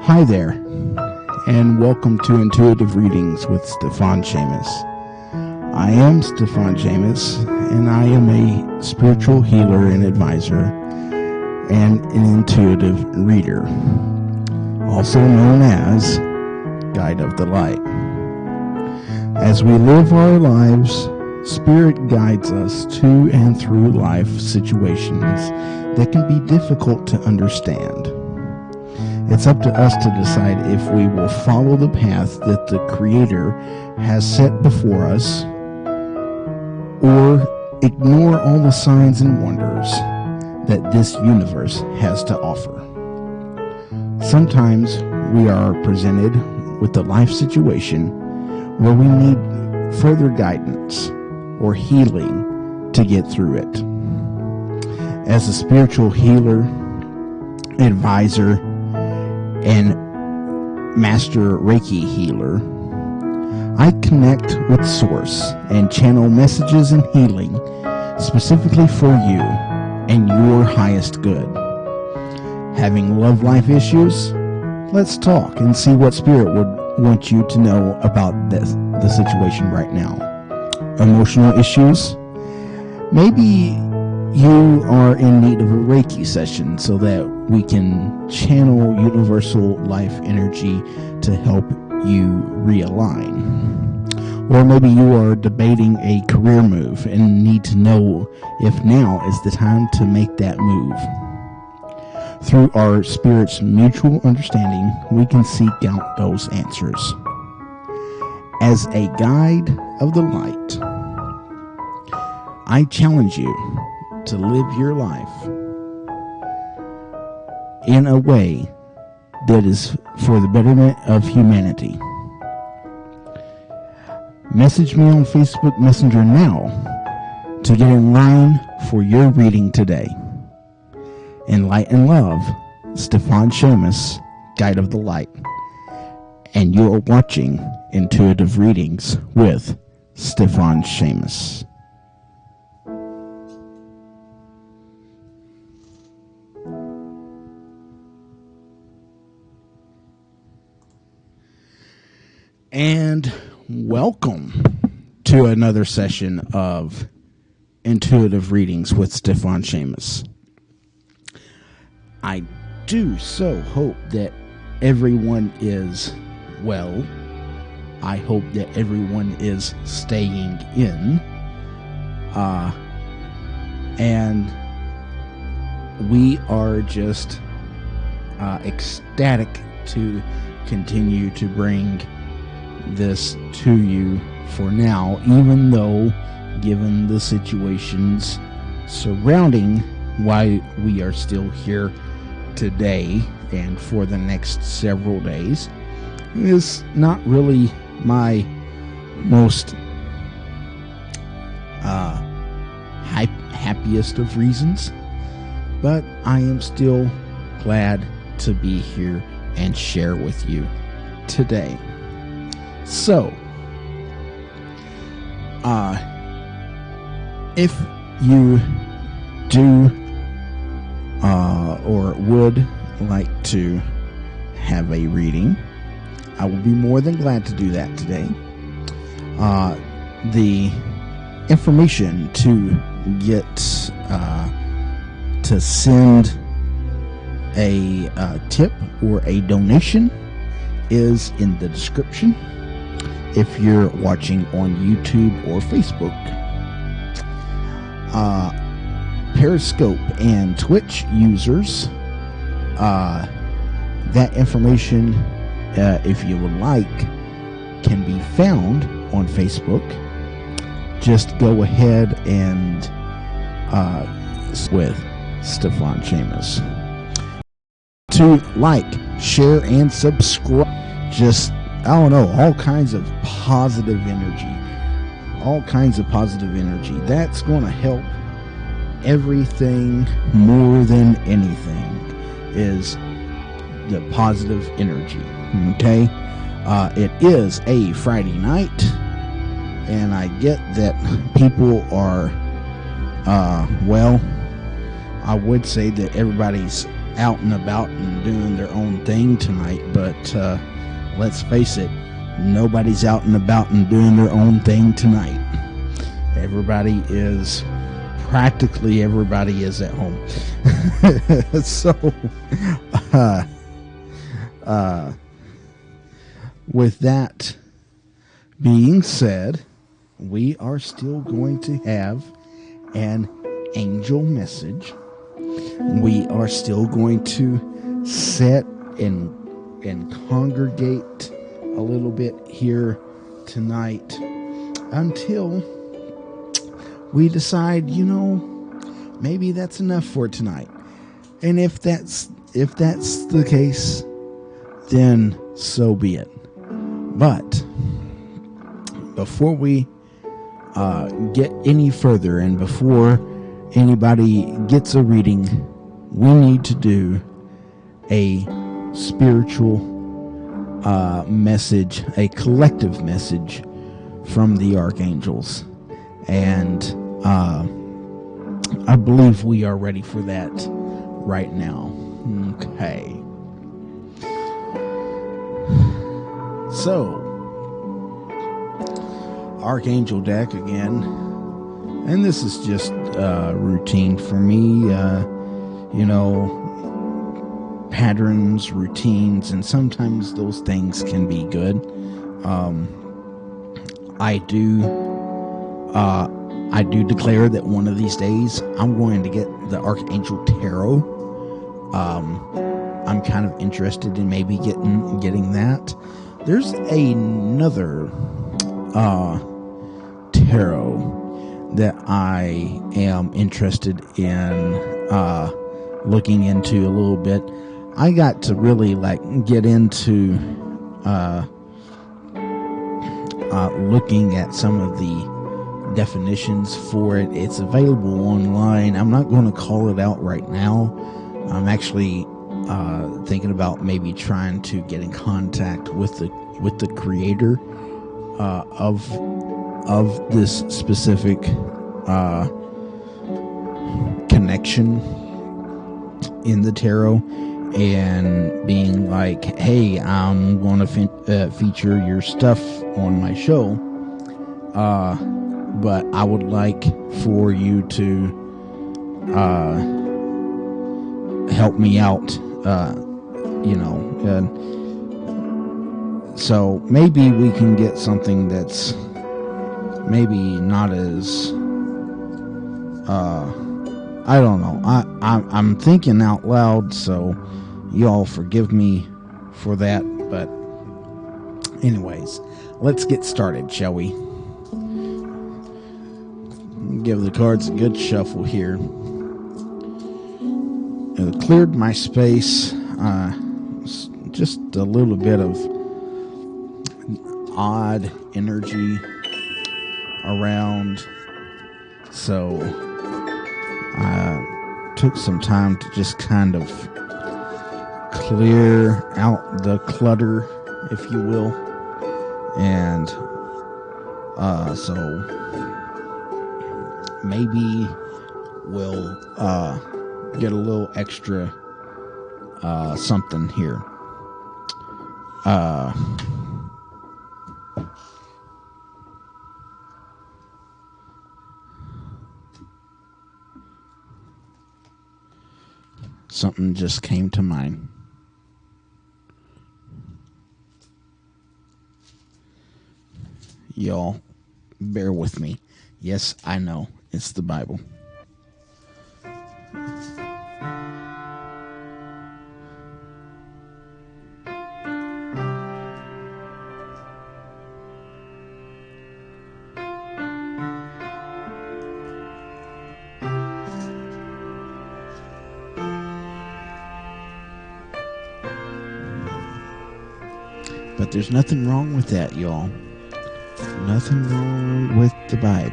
Hi there, and welcome to Intuitive Readings with Stiofan Seamus. I am Stiofan Seamus, and I am a spiritual healer and advisor, and an intuitive reader, also known as Guide of the Light. As we live our lives, Spirit guides us to and through life situations that can be difficult to understand. It's up to us to decide if we will follow the path that the Creator has set before us, or ignore all the signs and wonders that this universe has to offer. Sometimes we are presented with a life situation where we need further guidance or healing to get through it. As a spiritual healer, advisor, and master Reiki healer, I connect with Source and channel messages and healing specifically for you and your highest good. Having love life issues? Let's talk and see what Spirit would want you to know about the situation right now. Emotional issues? Maybe you are in need of a Reiki session so that we can channel universal life energy to help you realign. Or maybe you are debating a career move and need to know if now is the time to make that move. Through our Spirit's mutual understanding, we can seek out those answers. As a guide of the light, I challenge you to live your life in a way that is for the betterment of humanity. Message me on Facebook Messenger now to get in line for your reading today. In light and love, Stiofan Seamus, Guide of the Light, and you're watching Intuitive Readings with Stiofan Seamus. And welcome to another session of Intuitive Readings with Stiofan Seamus. I do so hope that everyone is well. I hope that everyone is staying in. And we are just ecstatic to continue to bring this to you for now, even though given the situations surrounding why we are still here today and for the next several days is not really my most happiest of reasons, but I am still glad to be here and share with you today. So, if you do or would like to have a reading, I will be more than glad to do that today. The information to get to send a tip or a donation is in the description if you're watching on YouTube or Facebook. Periscope and Twitch users, that information, if you would like, can be found on Facebook. Just go ahead and with Stiofan Seamus. To like, share, and subscribe. Just, I don't know, all kinds of positive energy. That's going to help everything more than anything is the positive energy. Okay? It is a Friday night, and I get that people are, I would say that everybody's out and about and doing their own thing tonight, but let's face it, nobody's out and about and doing their own thing tonight. Practically everybody is at home. So, with that being said, we are still going to have an angel message. We are still going to sit and congregate a little bit here tonight until we decide, maybe that's enough for tonight. And if that's the case, then so be it. But before we get any further, and before anybody gets a reading, we need to do a spiritual message, a collective message from the archangels. And I believe we are ready for that right now. Okay. So, Archangel deck again, and this is just routine for me. Patterns, routines, and sometimes those things can be good. I do declare that one of these days I'm going to get the Archangel Tarot. I'm kind of interested in maybe getting that. There's another tarot that I am interested in looking into a little bit. I got to really get into looking at some of the definitions for it. It's available online. I'm not going to call it out right now. I'm actually thinking about maybe trying to get in contact with the creator of this specific connection in the tarot, and being like, hey, I'm going to feature your stuff on my show, but I would like for you to help me out, so maybe we can get something that's maybe not as I don't know. I'm thinking out loud, so y'all forgive me for that. But anyways, let's get started, shall we? Give the cards a good shuffle here. Cleared my space. Just a little bit of odd energy around, so I took some time to just kind of clear out the clutter, if you will, and so maybe we'll get a little extra something here. Something just came to mind. Y'all, bear with me. Yes, I know. It's the Bible. But there's nothing wrong with that, y'all. Nothing wrong with the Bible.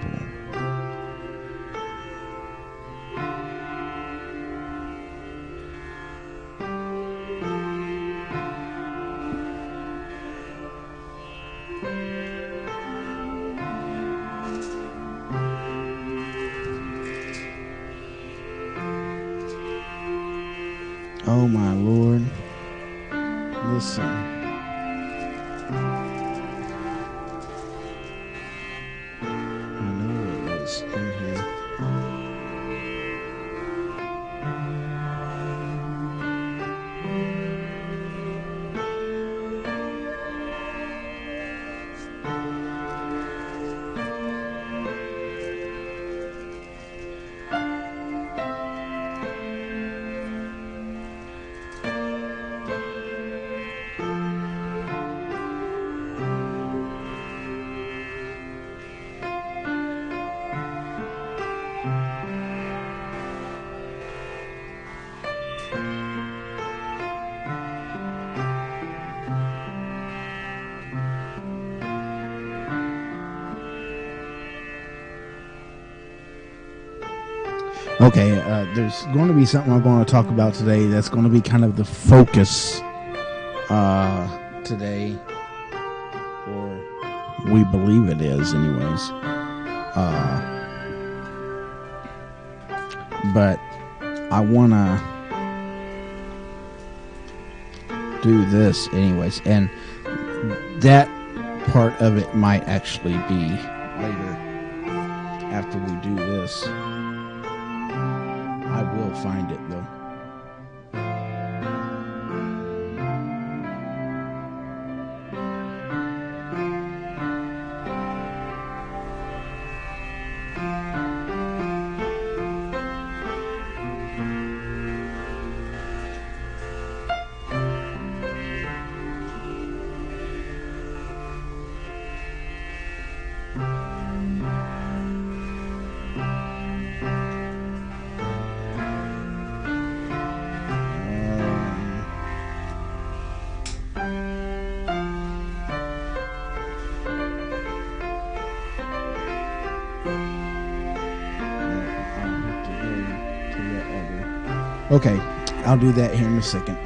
Lord. Listen. I know it was in here. Okay, there's going to be something I'm going to talk about today that's going to be kind of the focus today, or we believe it is anyways. But I want to do this anyways, and that part of it might actually be later after we do this. I will find it though. Okay, I'll do that here in a second.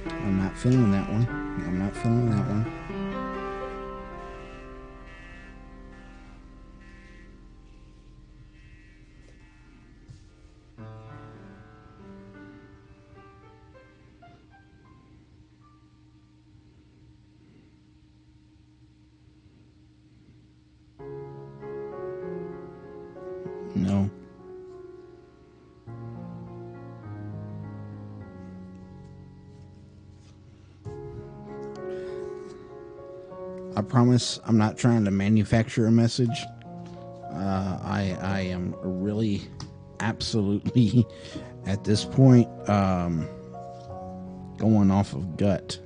I'm not feeling that one. I'm not feeling that one. No. I promise I'm not trying to manufacture a message. I am really absolutely at this point going off of gut.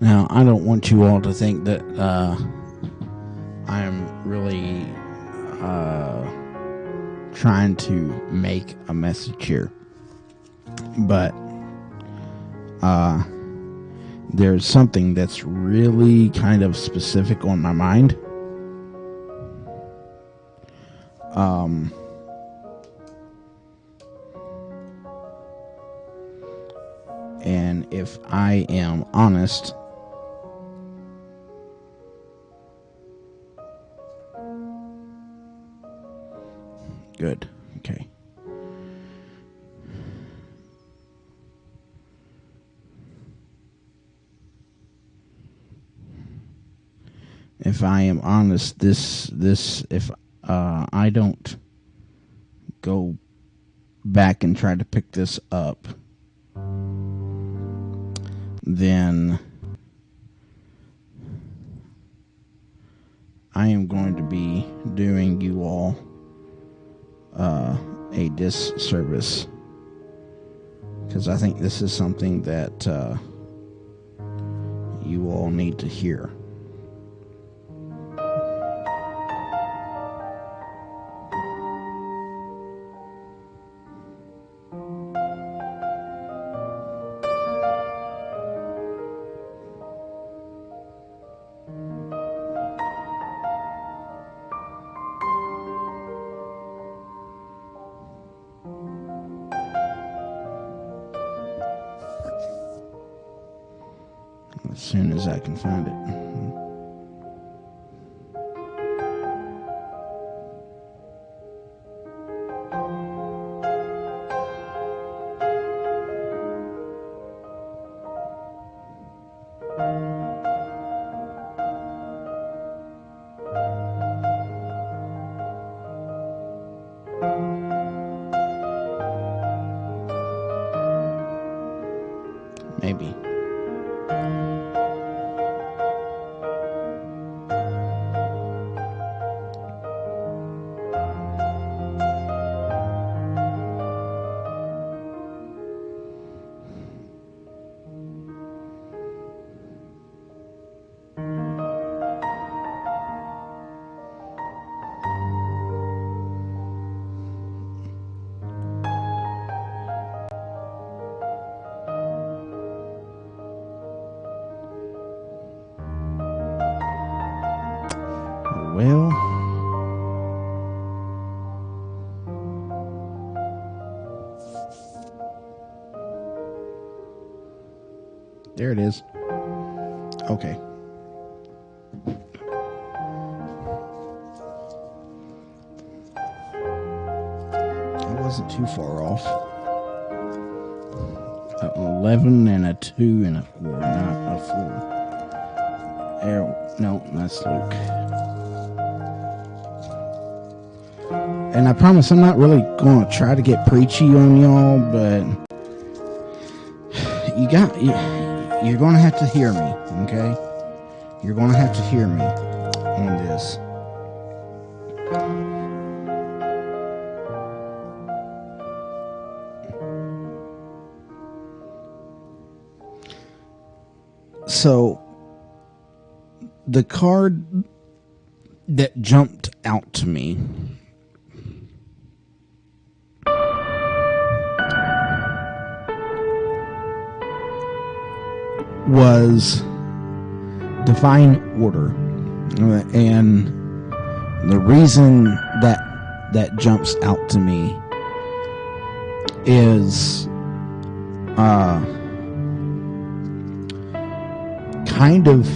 Now, I don't want you all to think that I'm really trying to make a message here, but there's something that's really kind of specific on my mind. And if I am honest, good, okay. If I am honest, if I don't go back and try to pick this up, then I am going to be doing you all a disservice, because I think this is something that you all need to hear. As soon as I can find it. Maybe. Well, there it is. Okay. I wasn't too far off. 11 and a 2 and a 4, not a 4. No, that's Luke. And I promise I'm not really going to try to get preachy on y'all, but you're going to have to hear me, okay? You're going to have to hear me on this. So, the card that jumped out to me was divine order, and the reason that jumps out to me is kind of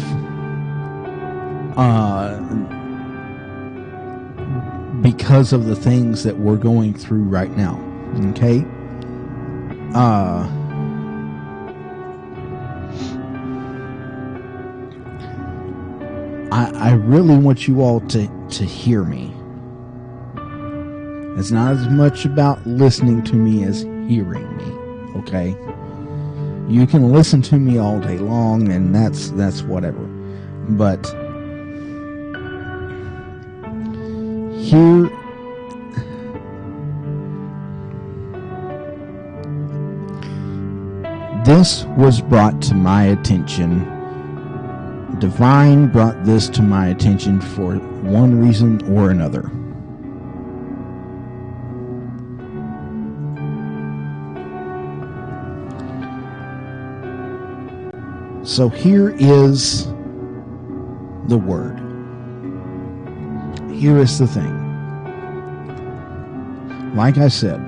because of the things that we're going through right now, okay? I really want you all to hear me. It's not as much about listening to me as hearing me, okay? You can listen to me all day long, and that's whatever. But here, this was brought to my attention divine brought this to my attention for one reason or another. So here is the word. Here is the thing. Like I said,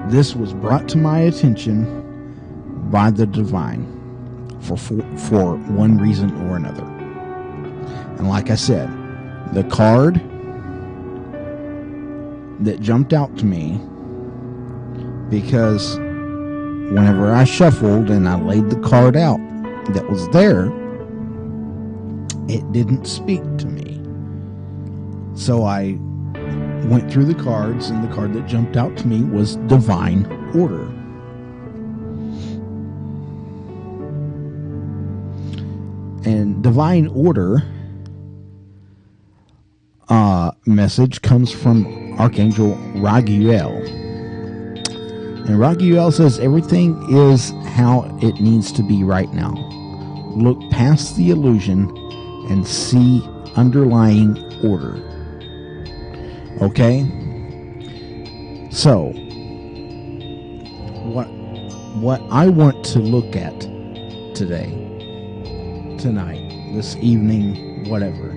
this was brought to my attention by the divine for one reason or another. And like I said, the card that jumped out to me, because whenever I shuffled and I laid the card out that was there, it didn't speak to me. So I went through the cards, and the card that jumped out to me was Divine Order. And Divine Order message comes from Archangel Raguel. And Raguel says everything is how it needs to be right now. Look past the illusion and see underlying order. Okay? So, what I want to look at today, tonight, this evening, whatever,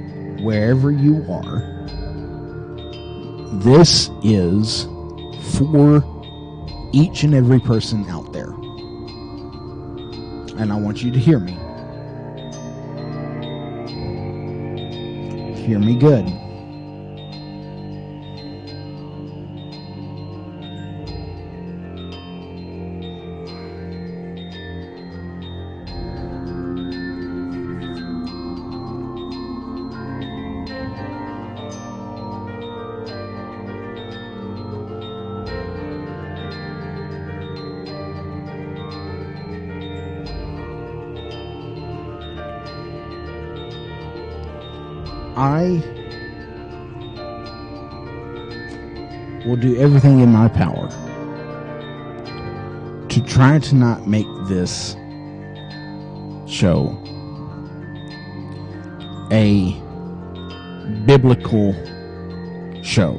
wherever you are, this is for each and every person out there. And I want you to hear me. Hear me good. I will do everything in my power to try to not make this show a biblical show.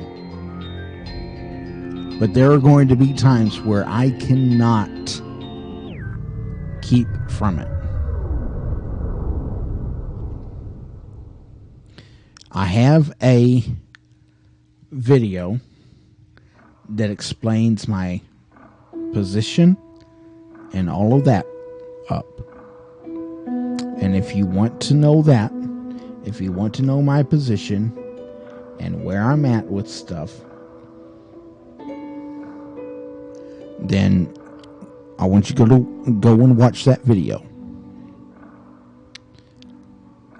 But there are going to be times where I cannot keep from it. I have a video that explains my position and all of that up. And if you want to know that, if you want to know my position and where I'm at with stuff, then I want you to go and watch that video.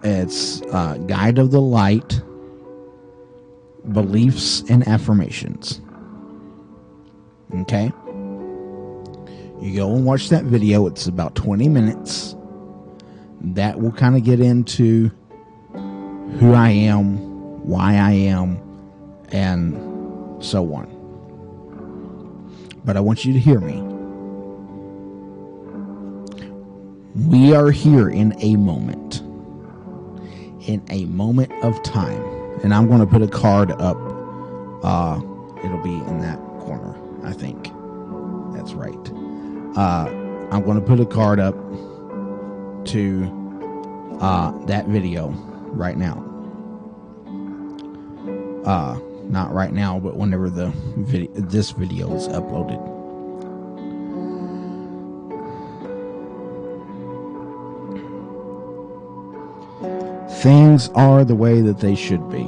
It's Guide of the Light, Beliefs and Affirmations. Okay? You go and watch that video. It's about 20 minutes. That will kind of get into who I am, why I am, and so on. But I want you to hear me. We are here in a moment. In a moment of time. And I'm going to put a card up. It'll be in that corner, I think. That's right. I'm going to put a card up to that video right now. Not right now, but whenever this video is uploaded. Things are the way that they should be.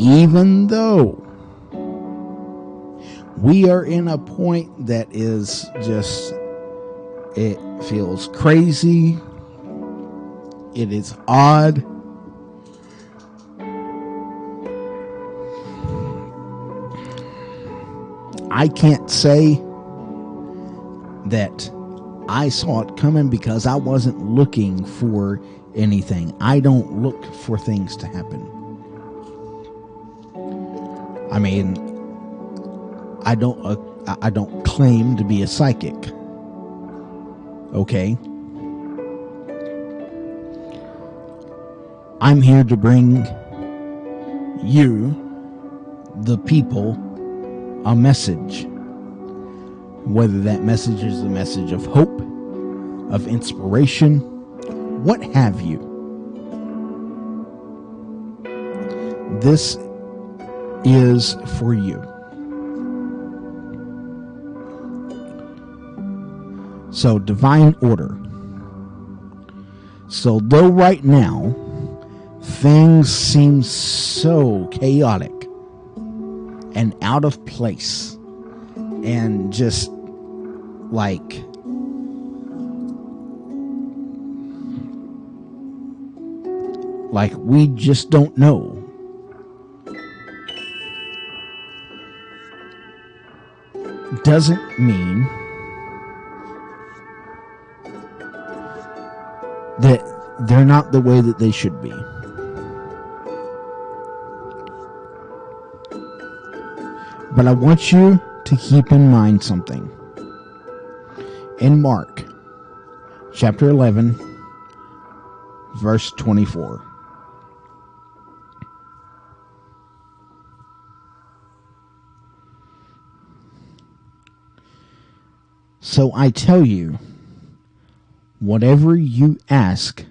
Even though we are in a point that is just, it feels crazy. It is odd. I can't say that I saw it coming because I wasn't looking for anything. I don't look for things to happen. I mean, I don't claim to be a psychic. Okay? I'm here to bring you, the people, a message. Whether that message is a message of hope, of inspiration, what have you. This is for you. So, divine order. So, though right now things seem so chaotic and out of place and just like we just don't know, doesn't mean that they're not the way that they should be. But I want you to keep in mind something. In Mark chapter 11, verse 24. So I tell you, whatever you ask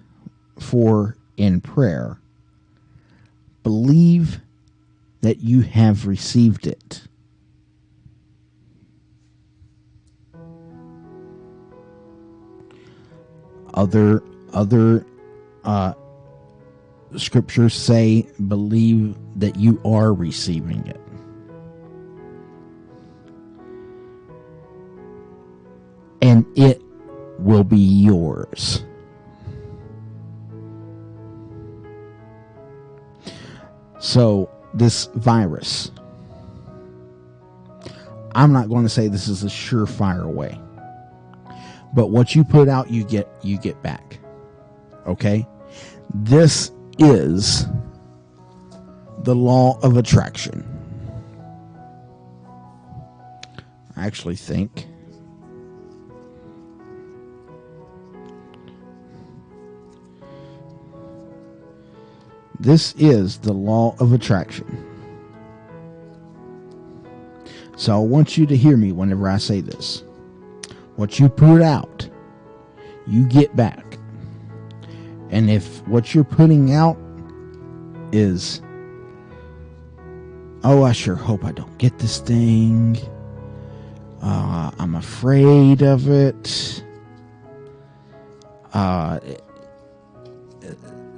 for in prayer, believe that you have received it. Other scriptures say, believe that you are receiving it. And it will be yours. So, this virus, I'm not going to say this is a surefire way. But what you put out, you get back. Okay? This is the law of attraction. I actually think this is the law of attraction. So I want you to hear me whenever I say this. What you put out, you get back. And if what you're putting out is, oh, I sure hope I don't get this thing. I'm afraid of it.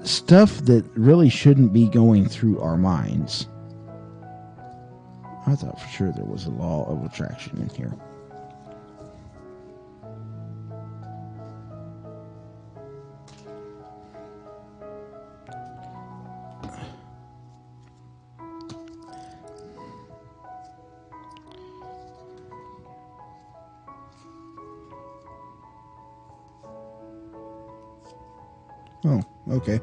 Stuff that really shouldn't be going through our minds. I thought for sure there was a law of attraction in here. Oh, okay.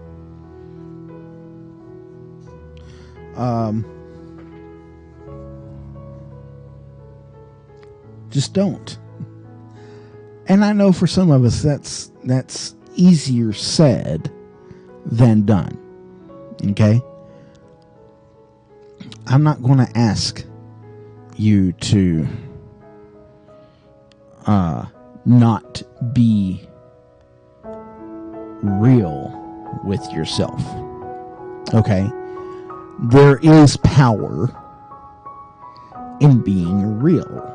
Just don't. And I know for some of us that's easier said than done. Okay? I'm not going to ask you to not be real with yourself. Okay? There is power in being real.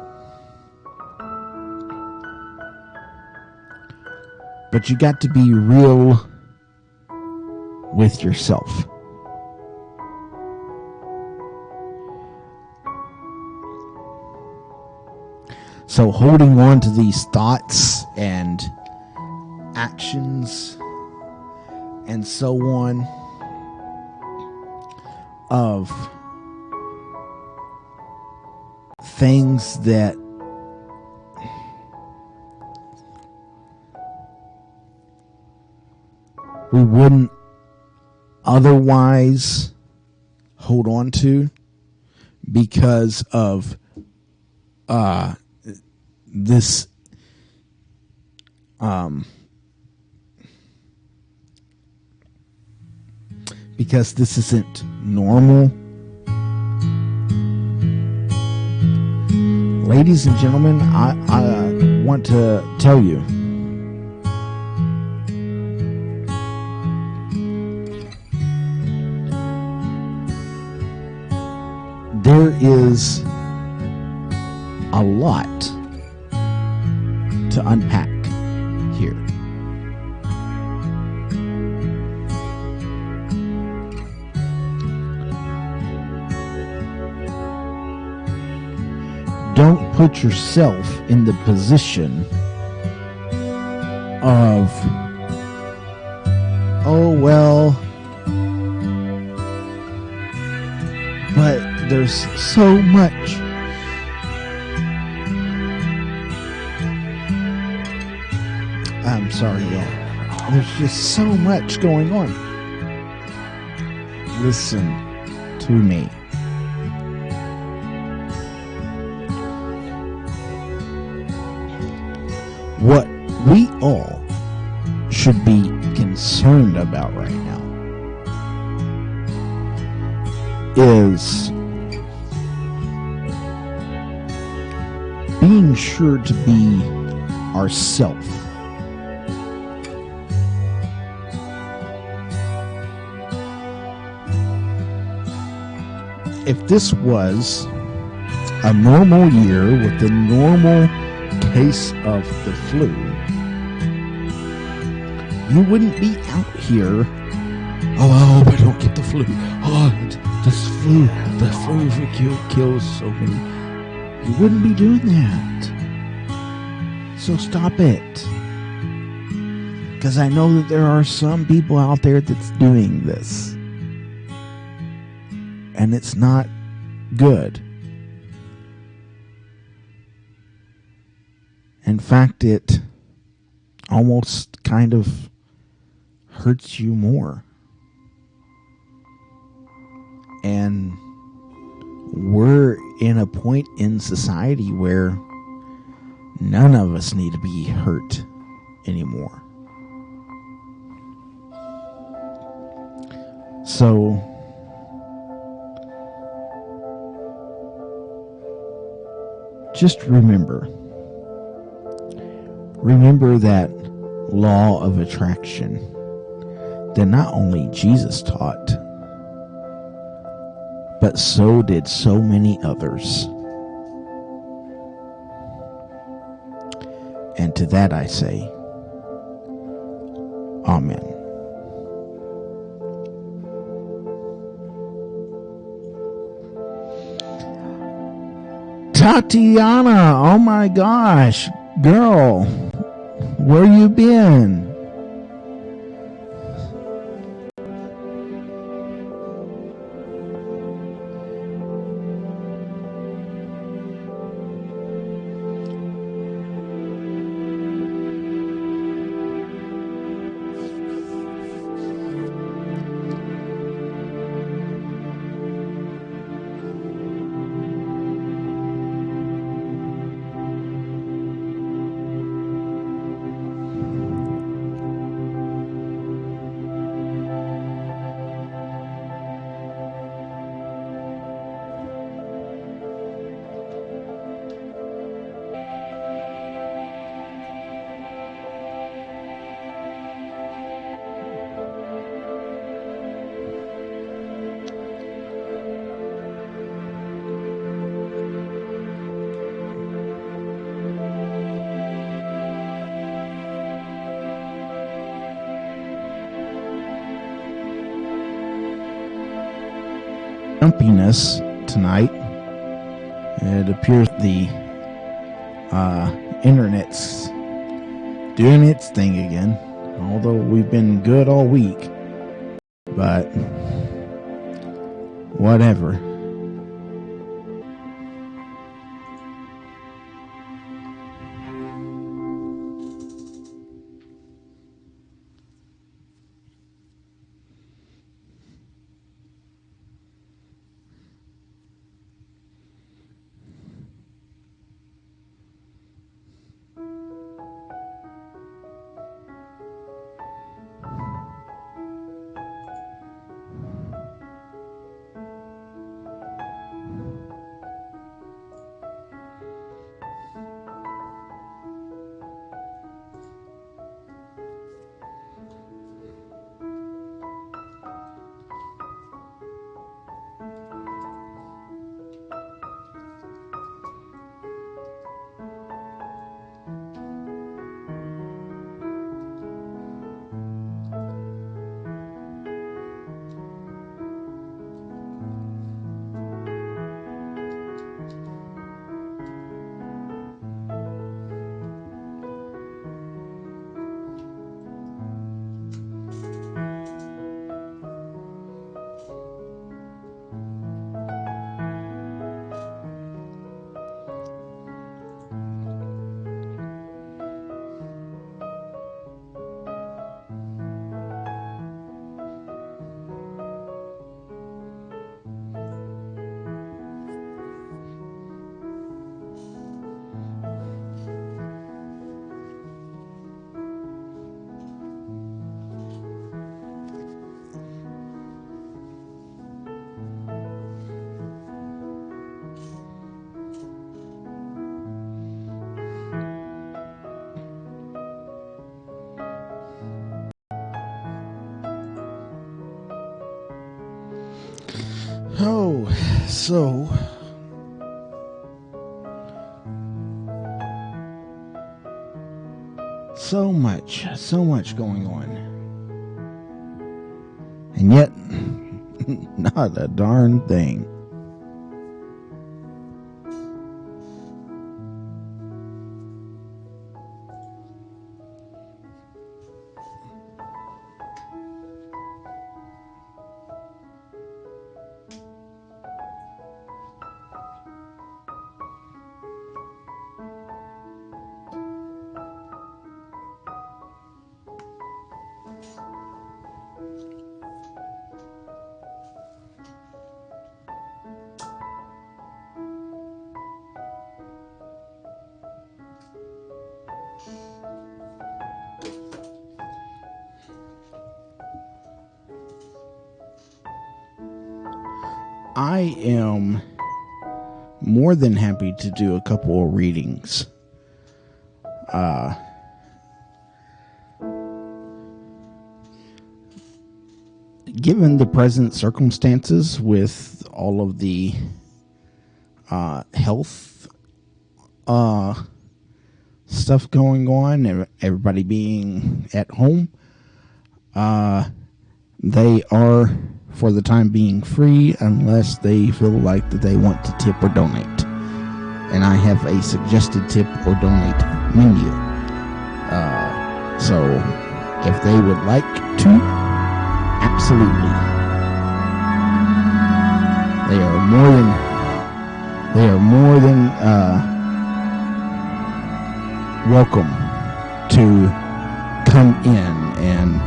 But you got to be real with yourself. So holding on to these thoughts and actions and so on of things that we wouldn't otherwise hold on to because of this because this isn't normal. Ladies and gentlemen, I want to tell you, there is a lot to unpack here. Don't put yourself in the position of, oh, well, but there's so much. I'm sorry, yeah. There's just so much going on. Listen to me. What we all should be concerned about right now is being sure to be ourself. If this was a normal year with a normal case of the flu, you wouldn't be out here, oh, I hope I don't get the flu. Oh, the flu kills so many. You wouldn't be doing that. So stop it. Because I know that there are some people out there that's doing this. And it's not good. In fact, it almost kind of hurts you more. And we're in a point in society where none of us need to be hurt anymore. So just remember that law of attraction that not only Jesus taught, but so did so many others. And to that I say, Amen. Tatiana, oh my gosh, girl, where you been? Jumpiness tonight. It appears the internet's doing its thing again, although we've been good all week, but whatever. So much going on. And yet, not a darn thing. I am more than happy to do a couple of readings. Given the present circumstances with all of the health stuff going on, and everybody being at home, they are, for the time being, free unless they feel like that they want to tip or donate. And I have a suggested tip or donate menu. So if they would like to, absolutely. They are more than welcome to come in, and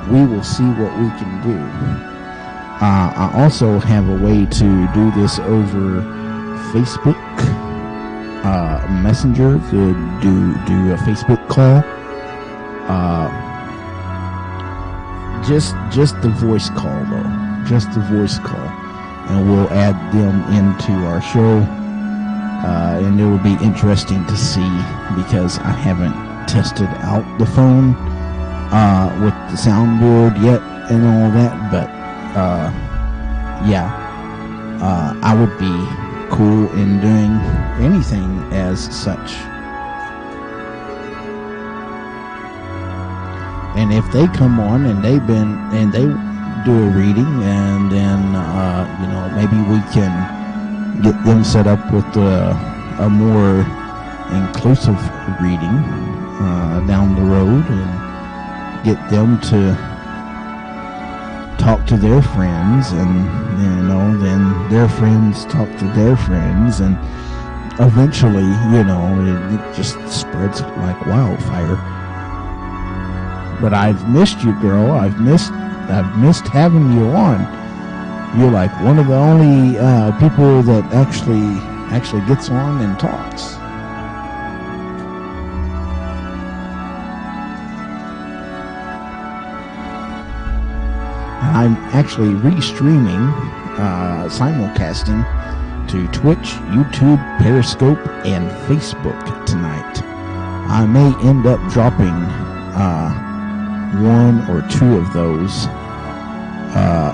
we will see what we can do. I also have a way to do this over Facebook Messenger, to do a Facebook call. Just the voice call, though. Just the voice call. And we'll add them into our show. And it will be interesting to see, because I haven't tested out the phone with the soundboard yet and all that, but I would be cool in doing anything as such. And if they come on and they do a reading, and then maybe we can get them set up with a more inclusive reading down the road, and get them to talk to their friends, and then their friends talk to their friends, and eventually it just spreads like wildfire. But I've missed you, girl. I've missed having you on. You're like one of the only people that actually gets on and talks. I'm actually restreaming, simulcasting to Twitch, YouTube, Periscope, and Facebook tonight. I may end up dropping one or two of those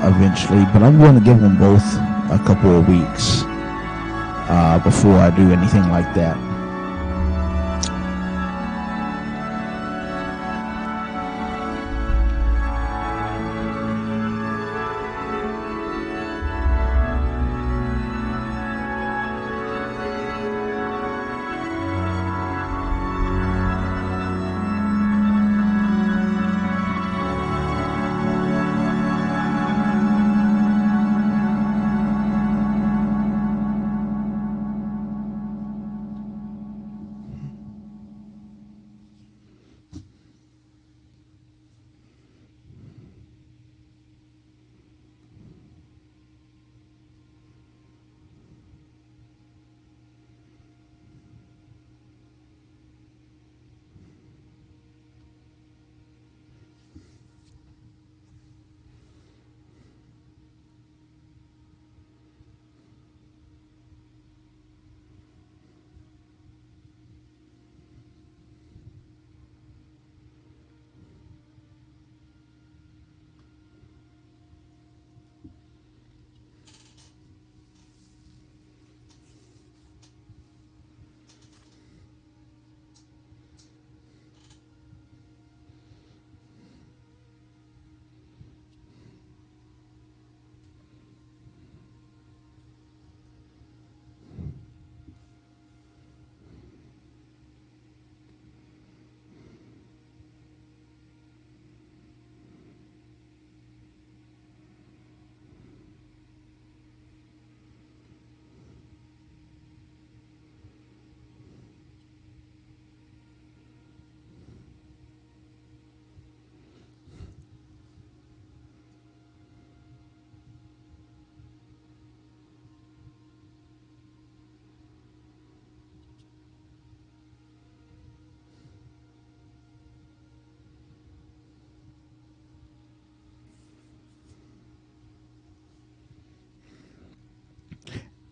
eventually, but I'm going to give them both a couple of weeks before I do anything like that.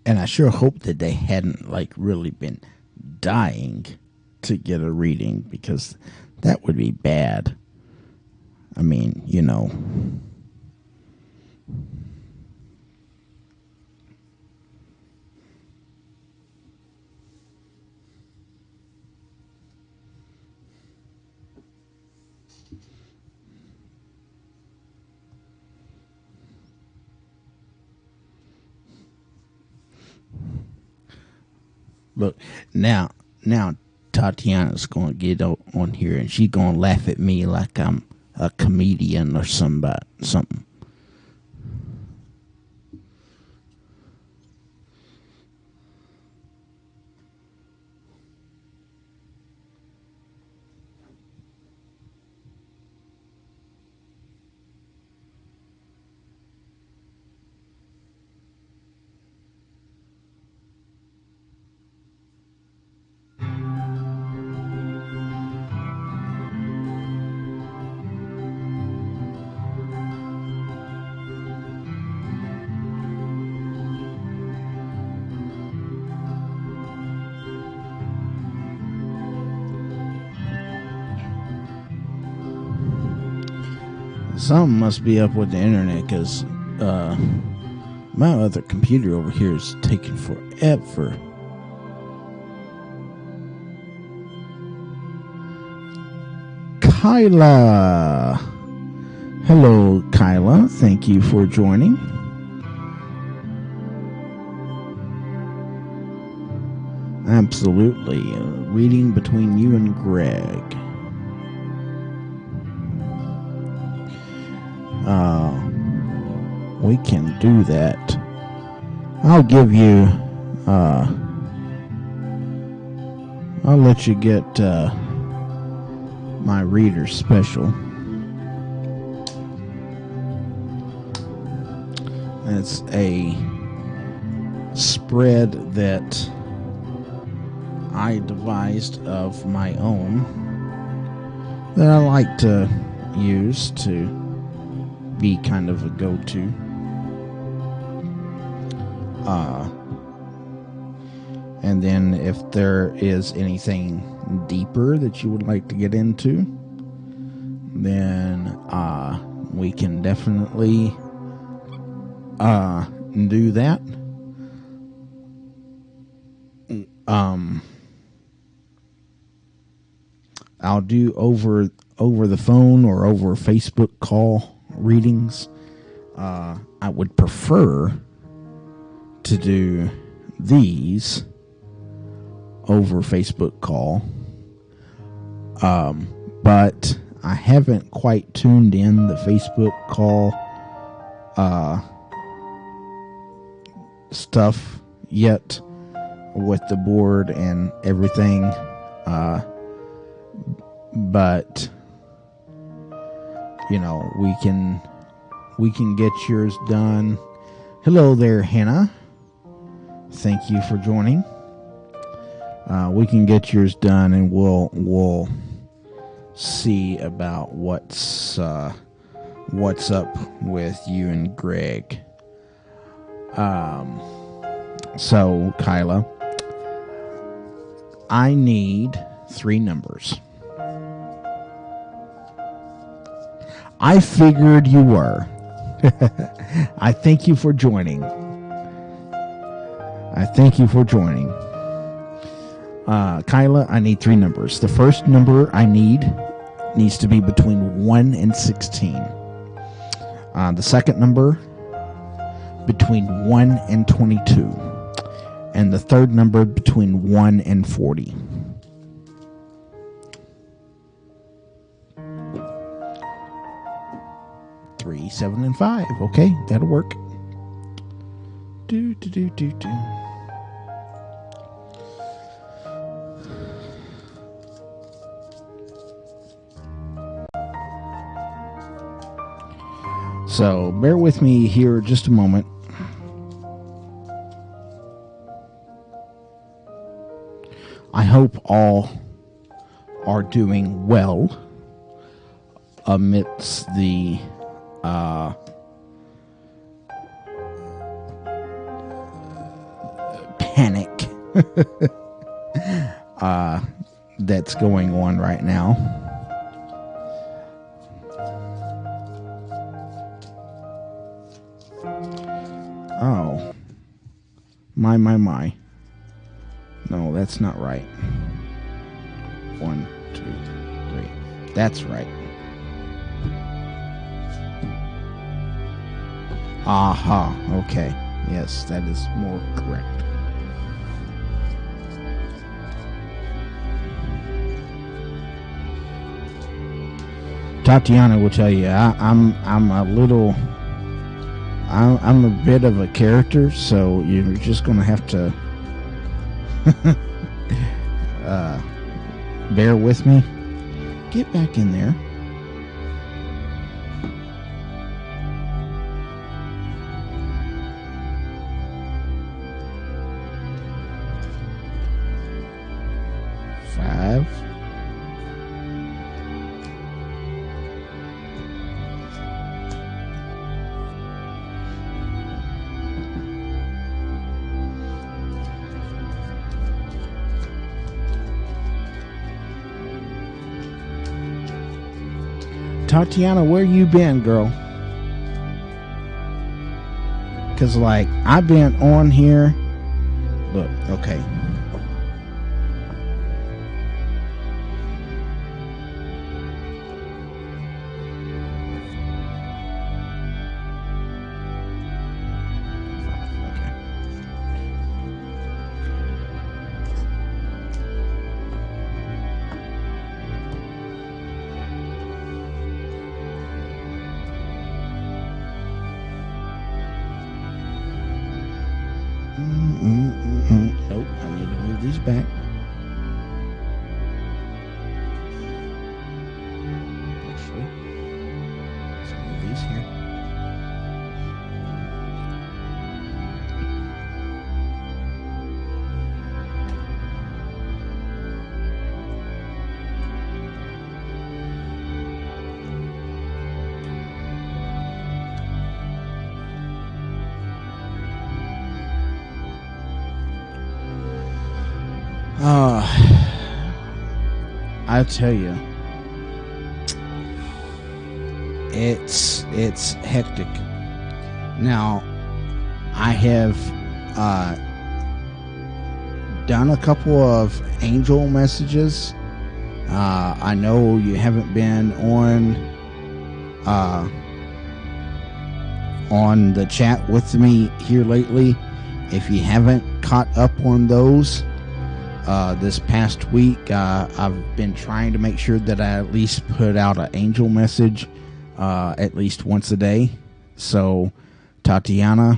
And I sure hope that they hadn't like really been dying to get a reading, because that would be bad. I mean, you know. Look, now Tatiana's going to get on here and she's going to laugh at me like I'm a comedian or something. Something must be up with the internet, because my other computer over here is taking forever. Kyla. Hello, Kyla. Thank you for joining. Absolutely. Reading between you and Greg. We can do that. I'll give you, I'll let you get my reader special. It's a spread that I devised of my own that I like to use to be kind of a go-to. And then if there is anything deeper that you would like to get into, then we can definitely do that. I'll do over the phone or over Facebook call readings. I would prefer to do these over Facebook call, but I haven't quite tuned in the Facebook call stuff yet with the board and everything, but you know, we can get yours done. Hello there, Hannah. Thank you for joining. We can get yours done, and we'll see about what's up with you and Greg. So Kyla, I need 3 numbers. I figured you were. I thank you for joining. Kyla, I need 3 numbers. The first number I needs to be between 1 and 16. The second number, between 1 and 22. And the third number, between 1 and 40. Three, 7, and 5. Okay, that'll work. Do. So bear with me here just a moment. I hope all are doing well amidst the that's going on right now. Oh, my. No, that's not right. 1, 2, 3. That's right. Aha, okay. Yes, that is more correct. Tatiana will tell you, I'm a bit of a character, so you're just gonna have to bear with me. Get back in there. Tatiana, where you been, girl? Because, like, I've been on here. Look, okay. Nope, I need to move these back. Actually, let's move these here. I'll tell you, it's hectic. Now, I have done a couple of angel messages. I know you haven't been on the chat with me here lately. If you haven't caught up on those, this past week, I've been trying to make sure that I at least put out an angel message at least once a day. So, Tatiana,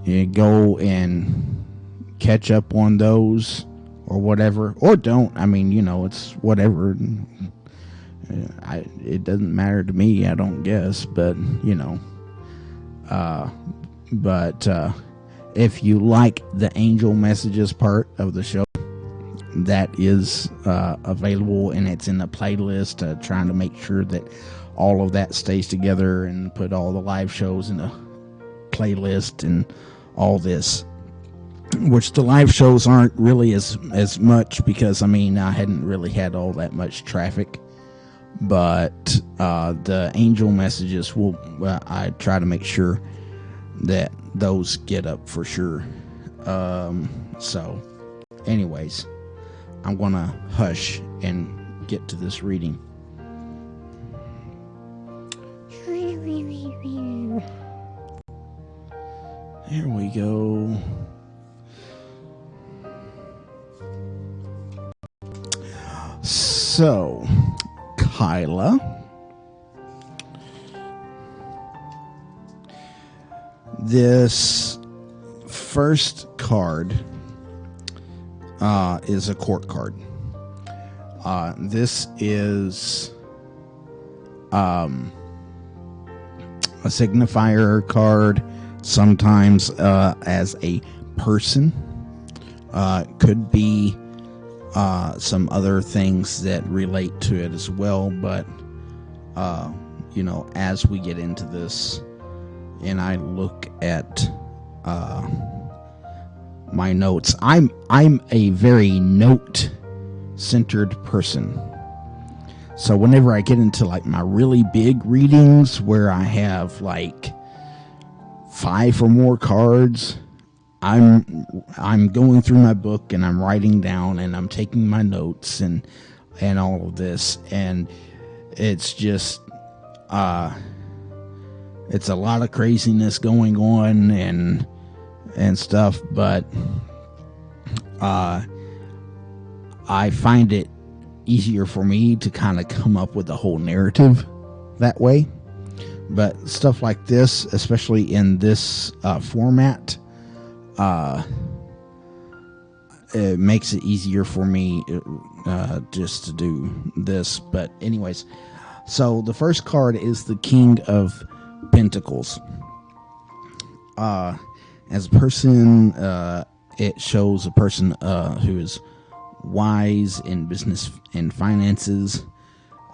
you go and catch up on those or whatever. Or don't. I mean, it's whatever. It doesn't matter to me, I don't guess. But, if you like the angel messages part of the show, that is available, and it's in the playlist, trying to make sure that all of that stays together and put all the live shows in a playlist and all this, which the live shows aren't really as much because, I hadn't really had all that much traffic, but the angel messages I try to make sure that those get up for sure. So anyways, I'm gonna hush and get to this reading. There we go. So, Kyla, this first card is a court card. This is a signifier card, sometimes as a person. Could be some other things that relate to it as well, but as we get into this and I look at my notes. I'm a very note centered person. So whenever I get into like my really big readings where I have like 5 or more cards, I'm going through my book and I'm writing down and I'm taking my notes and all of this, and it's just it's a lot of craziness going on and stuff, but I find it easier for me to kind of come up with a whole narrative that way. But stuff like this, especially in this format, it makes it easier for me just to do this. But anyways, so the first card is the King of Pentacles. As a person, it shows a person who is wise in business and finances,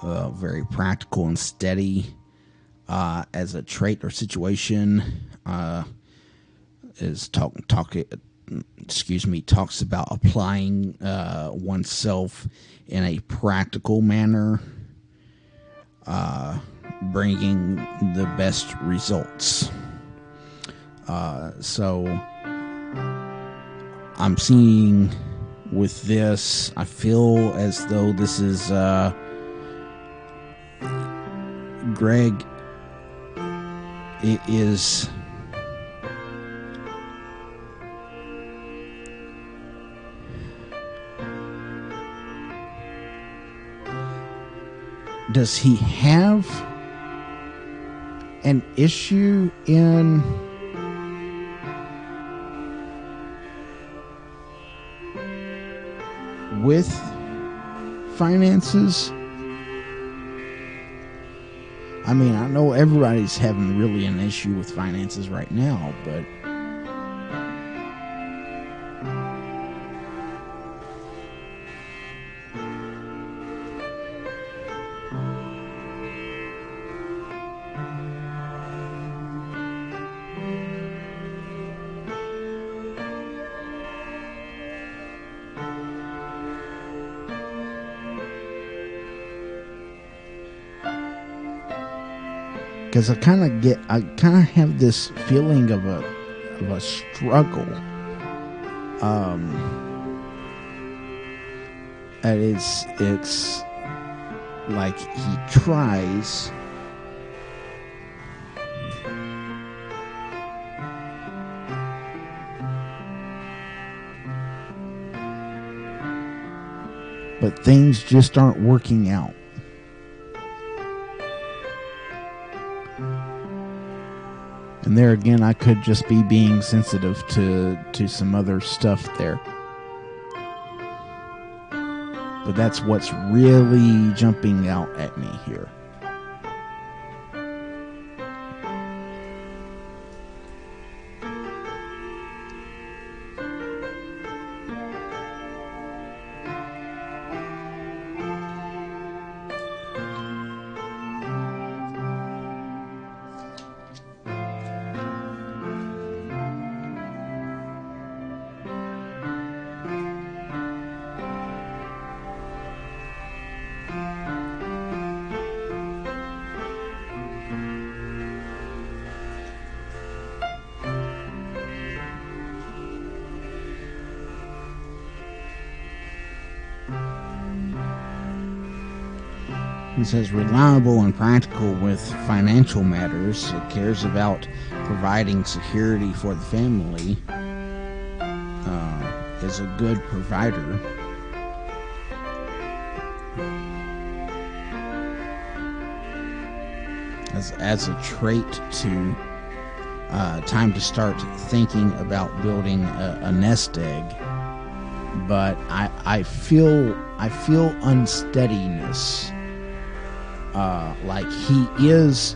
very practical and steady. As a trait or situation, talks about applying oneself in a practical manner, bringing the best results. So I'm seeing with this, I feel as though this is Greg. It is does he have an issue in with finances? I mean, I know everybody's having really an issue with finances right now, but because I kind of have this feeling of a struggle. And it's like he tries, but things just aren't working out. And there again, I could just be being sensitive to some other stuff there. But that's what's really jumping out at me here. It says reliable and practical with financial matters. It cares about providing security for the family. Is a good provider. As a trait to time to start thinking about building a nest egg. But I feel unsteadiness. Like he is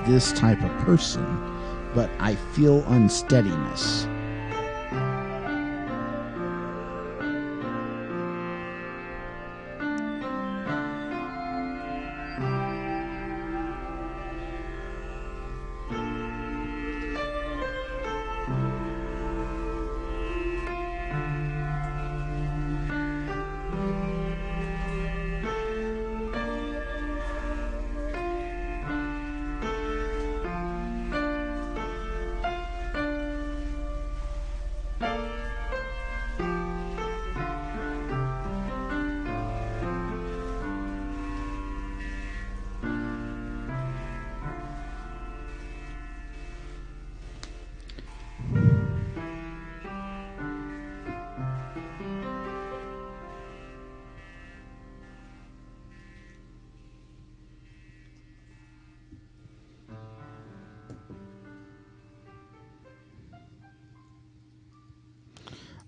this type of person, but I feel unsteadiness.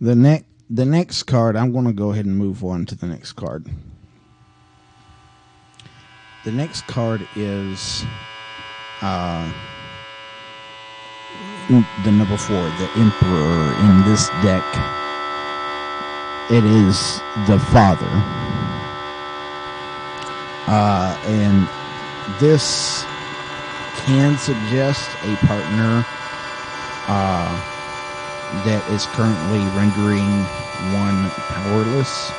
The next card, I'm going to go ahead and move on to the next card. The next card is the number 4, the Emperor. In this deck, it is the father. And this can suggest a partner that is currently rendering one powerless.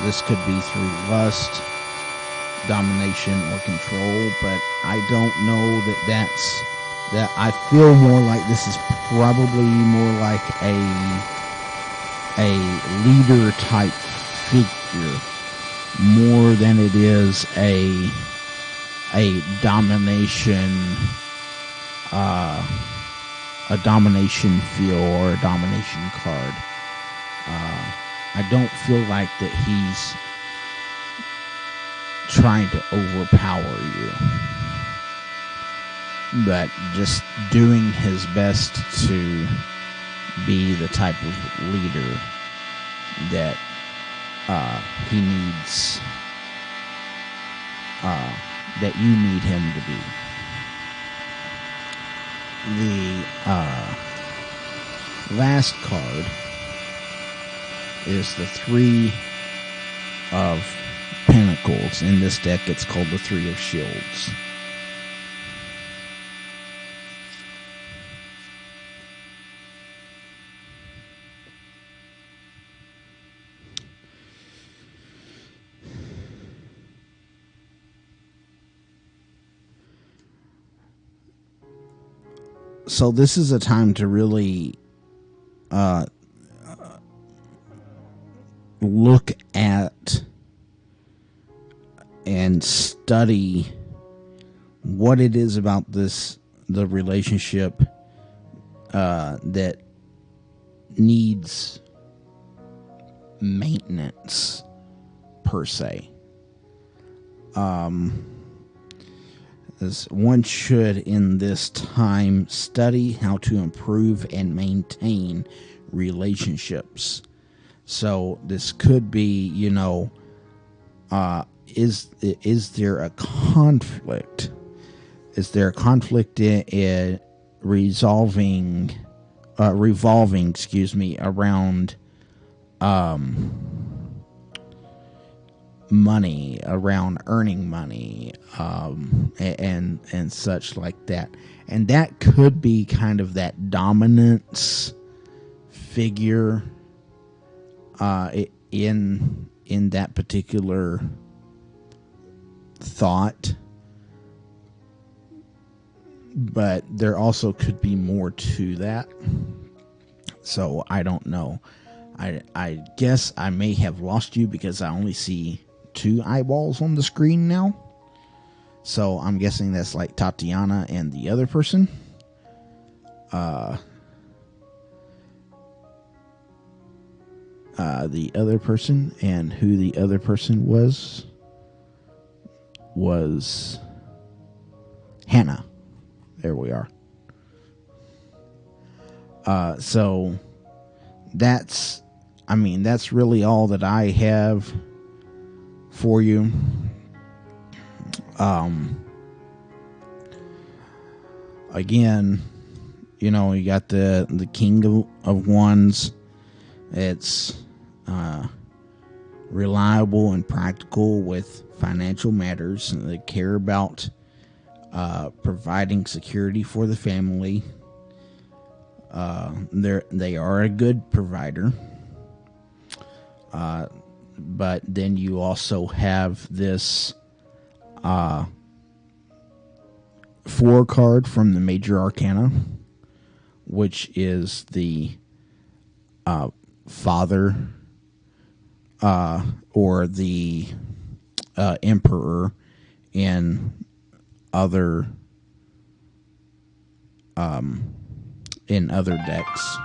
This could be through lust, domination, or control, but I don't know that I feel more like this is probably more like a leader type figure more than it is a domination feel or a domination card. I don't feel like that he's trying to overpower you, but just doing his best to be the type of leader that he needs, that you need him to be. The last card is the 3 of Pentacles. In this deck, it's called the 3 of Shields. So this is a time to really look at and study what it is about the relationship that needs maintenance per se. As one should in this time study how to improve and maintain relationships. So this could be, is there a conflict? Is there a conflict in revolving, around money, around earning money, and such like that? And that could be kind of that dominance figure in that particular thought, but there also could be more to that. So I don't know. I guess I may have lost you because I only see 2 eyeballs on the screen now. So I'm guessing that's like Tatiana and the other person. The other person, and who the other person was Hannah. There we are. So that's really all that I have for you. Again, you got the King of Wands. It's reliable and practical with financial matters. They care about providing security for the family. They are a good provider. But then you also have this 4 card from the Major Arcana, which is the Father, or the Emperor in other decks.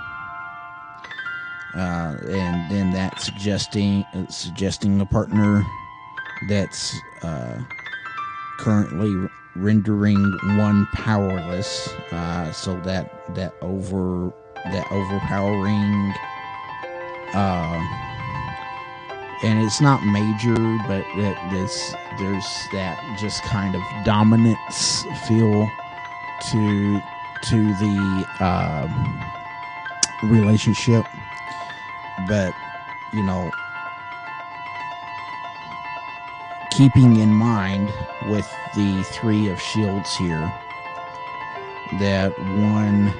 And then that's suggesting a partner that's currently rendering one powerless, so that that overpowering, and it's not major, but there's that just kind of dominance feel to the relationship. But keeping in mind with the Three of Shields here that one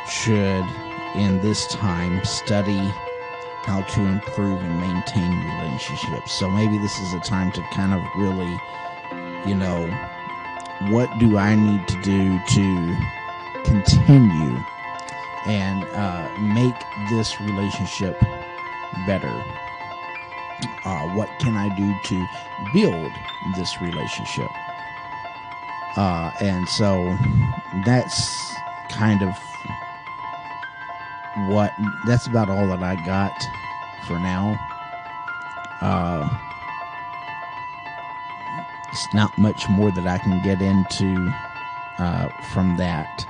should in this time study how to improve and maintain relationships. So maybe this is a time to kind of really, what do I need to do to continue and make this relationship better? What can I do to build this relationship? And so that's kind of that's about all that I got for now. It's not much more that I can get into from that.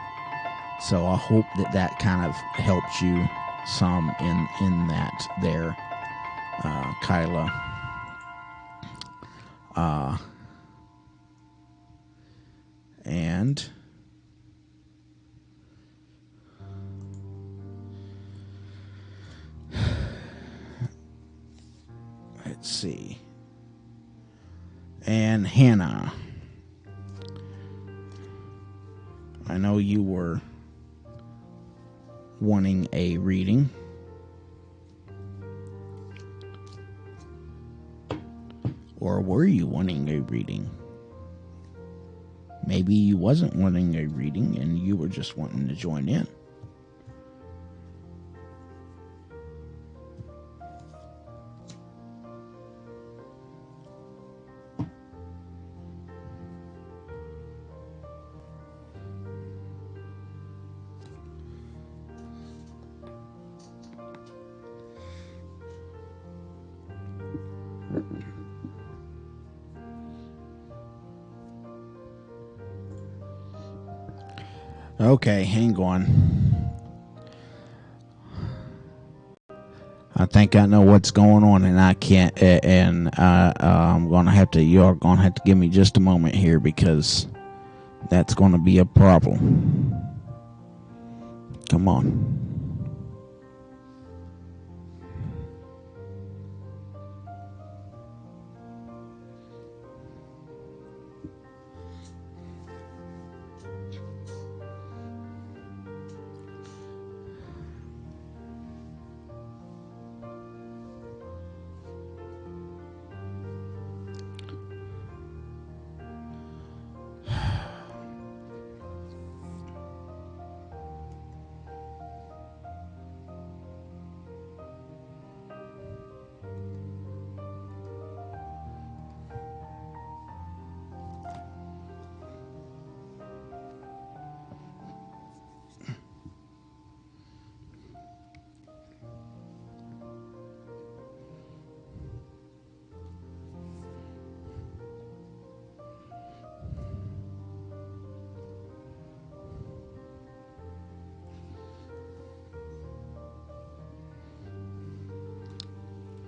So I hope that kind of helped you some in that there, Kyla. And let's see. And Hannah, I know you were wanting a reading. Or were you wanting a reading? Maybe you wasn't wanting a reading and you were just wanting to join in. Okay, hang on. I think I know what's going on, and I can't. And I'm gonna have to. You're gonna have to give me just a moment here because that's gonna be a problem. Come on.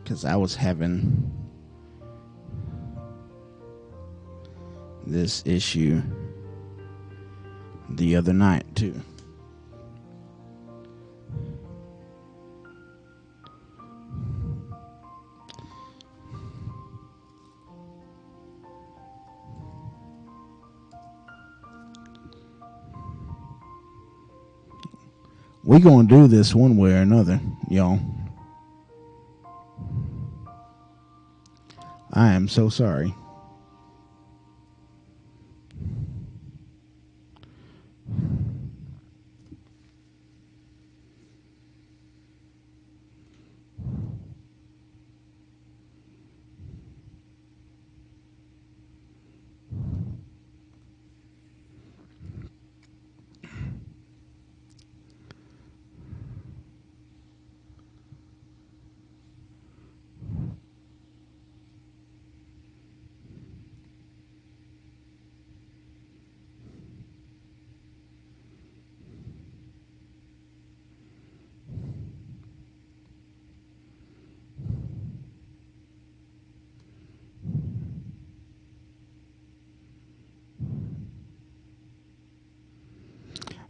Because I was having this issue the other night too. We gonna do this one way or another, y'all. I am so sorry.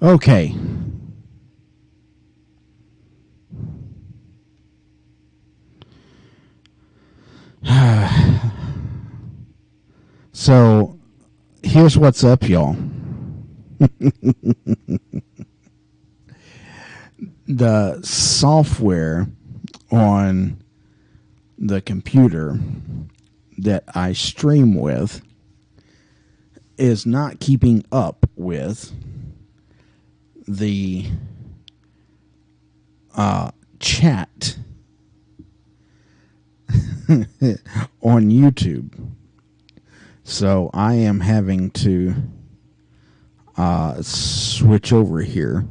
Okay. So here's what's up, y'all. The software on the computer that I stream with is not keeping up with the chat on YouTube. So I am having to switch over here.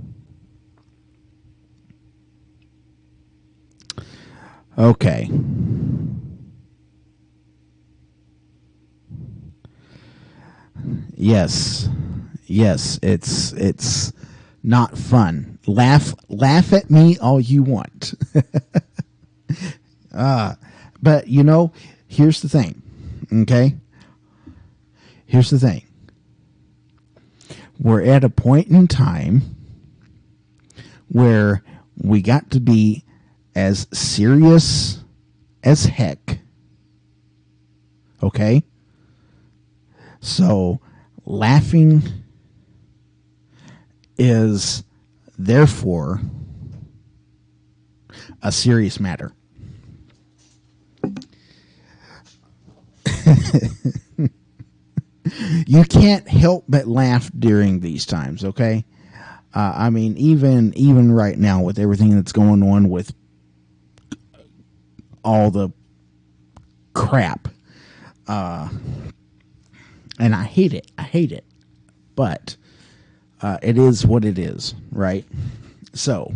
Okay. Yes. Yes, it's not fun. Laugh at me all you want. But you know, here's the thing. Okay? Here's the thing. We're at a point in time where we got to be as serious as heck. Okay? So, laughing is therefore a serious matter. You can't help but laugh during these times, okay? I mean, even right now with everything that's going on with all the crap, and I hate it. I hate it, but it is what it is, right? So,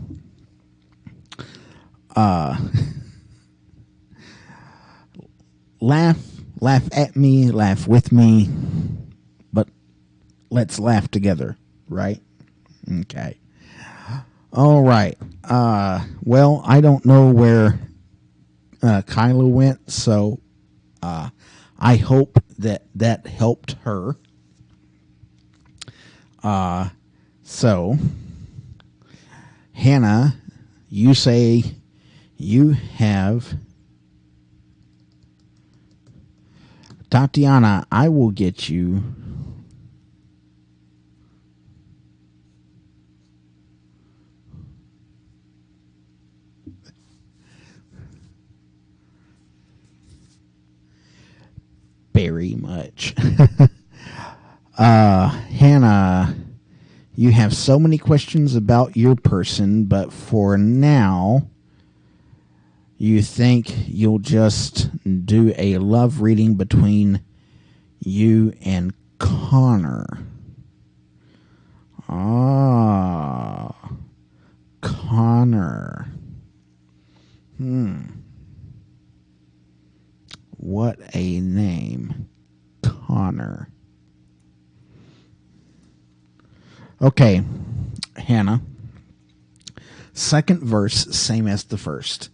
laugh at me, laugh with me, but let's laugh together, right? Okay. All right. Well, I don't know where Kyla went, so I hope that helped her. So, Hannah, you say you have Tatiana. I will get you. Very much. Hannah, you have so many questions about your person, but for now, you think you'll just do a love reading between you and Connor. Connor. What a name. Connor. Okay, Hannah. Second verse, same as the first.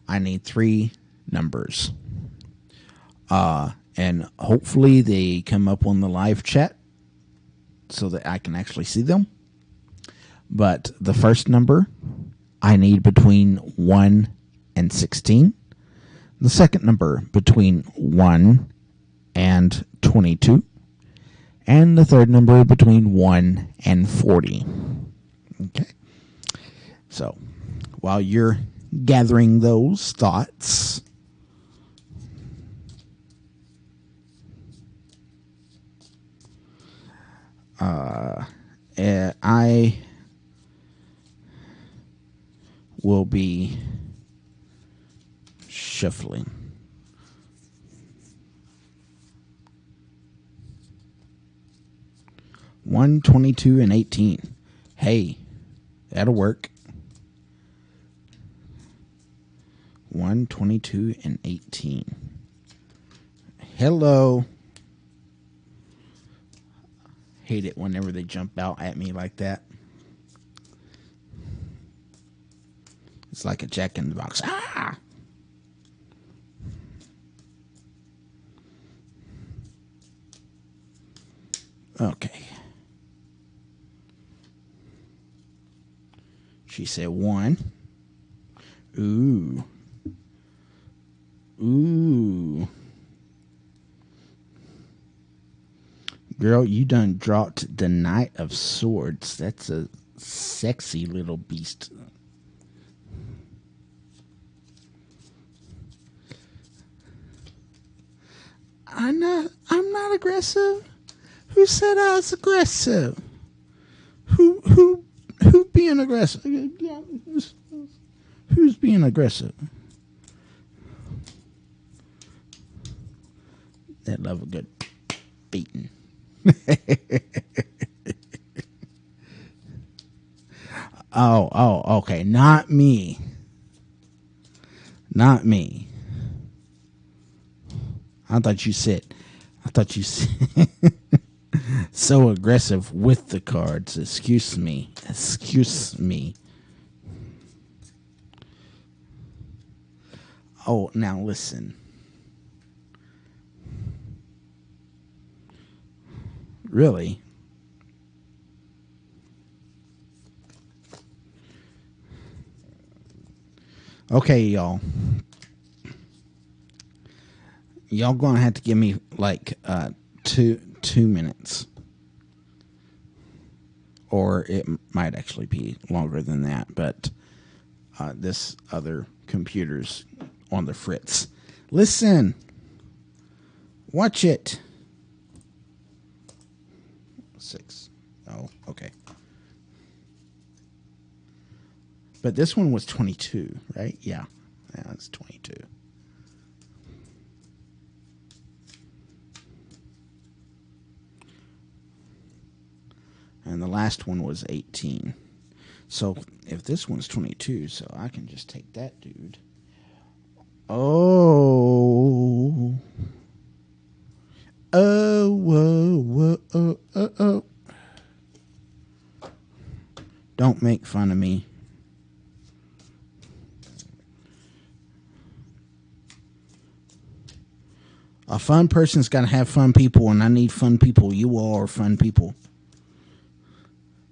I need 3 numbers. And hopefully they come up on the live chat so that I can actually see them. But the first number, I need between 1 and 16. The second number, between 1 and 22. And the third number, between 1 and 40. Okay. So, while you're gathering those thoughts, I will be shuffling. One, 22, and 18. Hey, that'll work. 1, 22, and 18. Hello. Hate it whenever they jump out at me like that. It's like a Jack in the Box. Ah! Okay. She said 1. Ooh. Ooh. Girl, you done dropped the Knight of Swords. That's a sexy little beast. I'm not aggressive. Who said I was aggressive? Who being aggressive? Who's being aggressive? That love a good beating. Oh, okay. Not me. Not me. I thought you said so aggressive with the cards. Excuse me. Oh, now listen. Really? Okay, y'all. Y'all gonna have to give me like 2 minutes. Or it might actually be longer than that, but this other computer's on the fritz. Listen. Watch it. 6. Oh, okay. But this one was 22, right? Yeah. Yeah, it's 22. And the last one was 18. So if this one's 22, so I can just take that dude. Oh. Oh, whoa, whoa, oh, oh, oh. Don't make fun of me. A fun person's got to have fun people, and I need fun people. You all are fun people.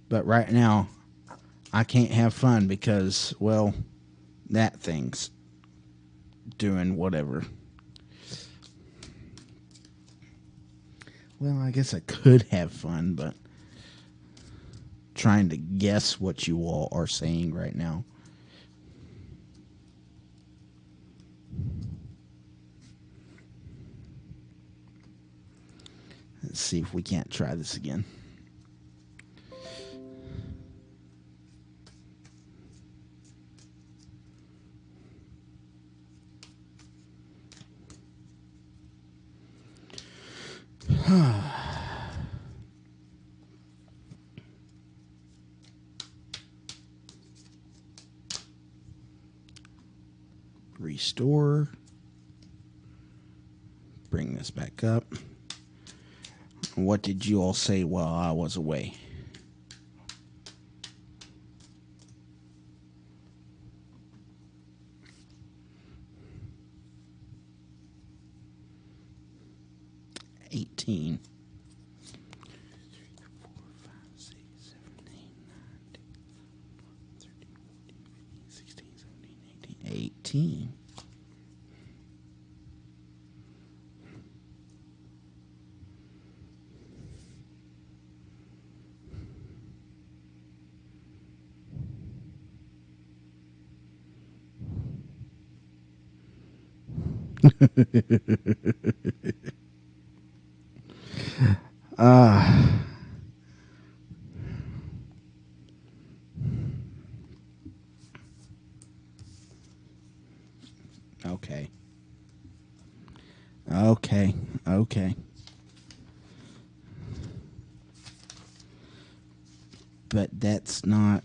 But right now, I can't have fun because, well, that thing's doing whatever. Well, I guess I could have fun, but trying to guess what you all are saying right now. Let's see if we can't try this again. Restore. Bring this back up. What did you all say while I was away? $18. 18. Okay. But that's not...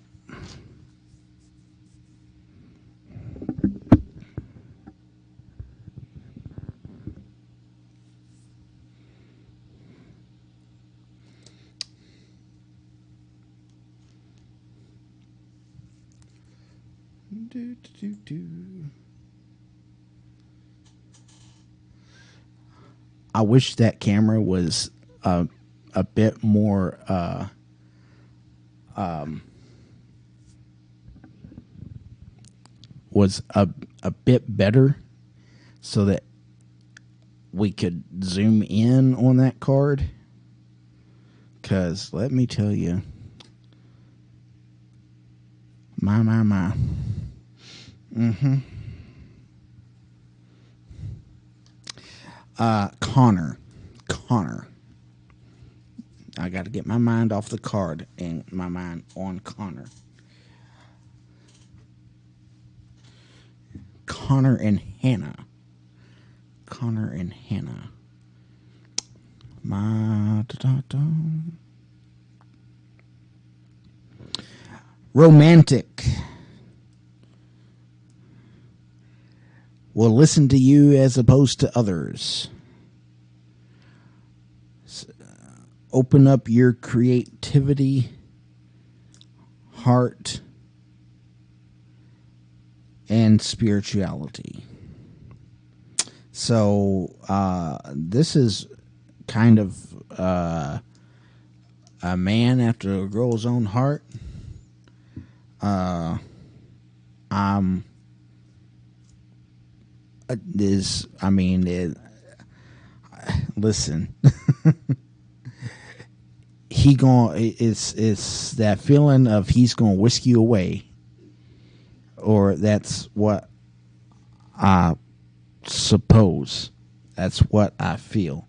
I wish that camera was a bit more was a bit better so that we could zoom in on that card. Because let me tell you, my. Connor. I got to get my mind off the card and my mind on Connor. Connor and Hannah. Romantic. Will listen to you as opposed to others. Open up your creativity, heart, and spirituality. So this is kind of a man after a girl's own heart. Listen. It's that feeling of he's gonna whisk you away, or that's what I suppose. That's what I feel.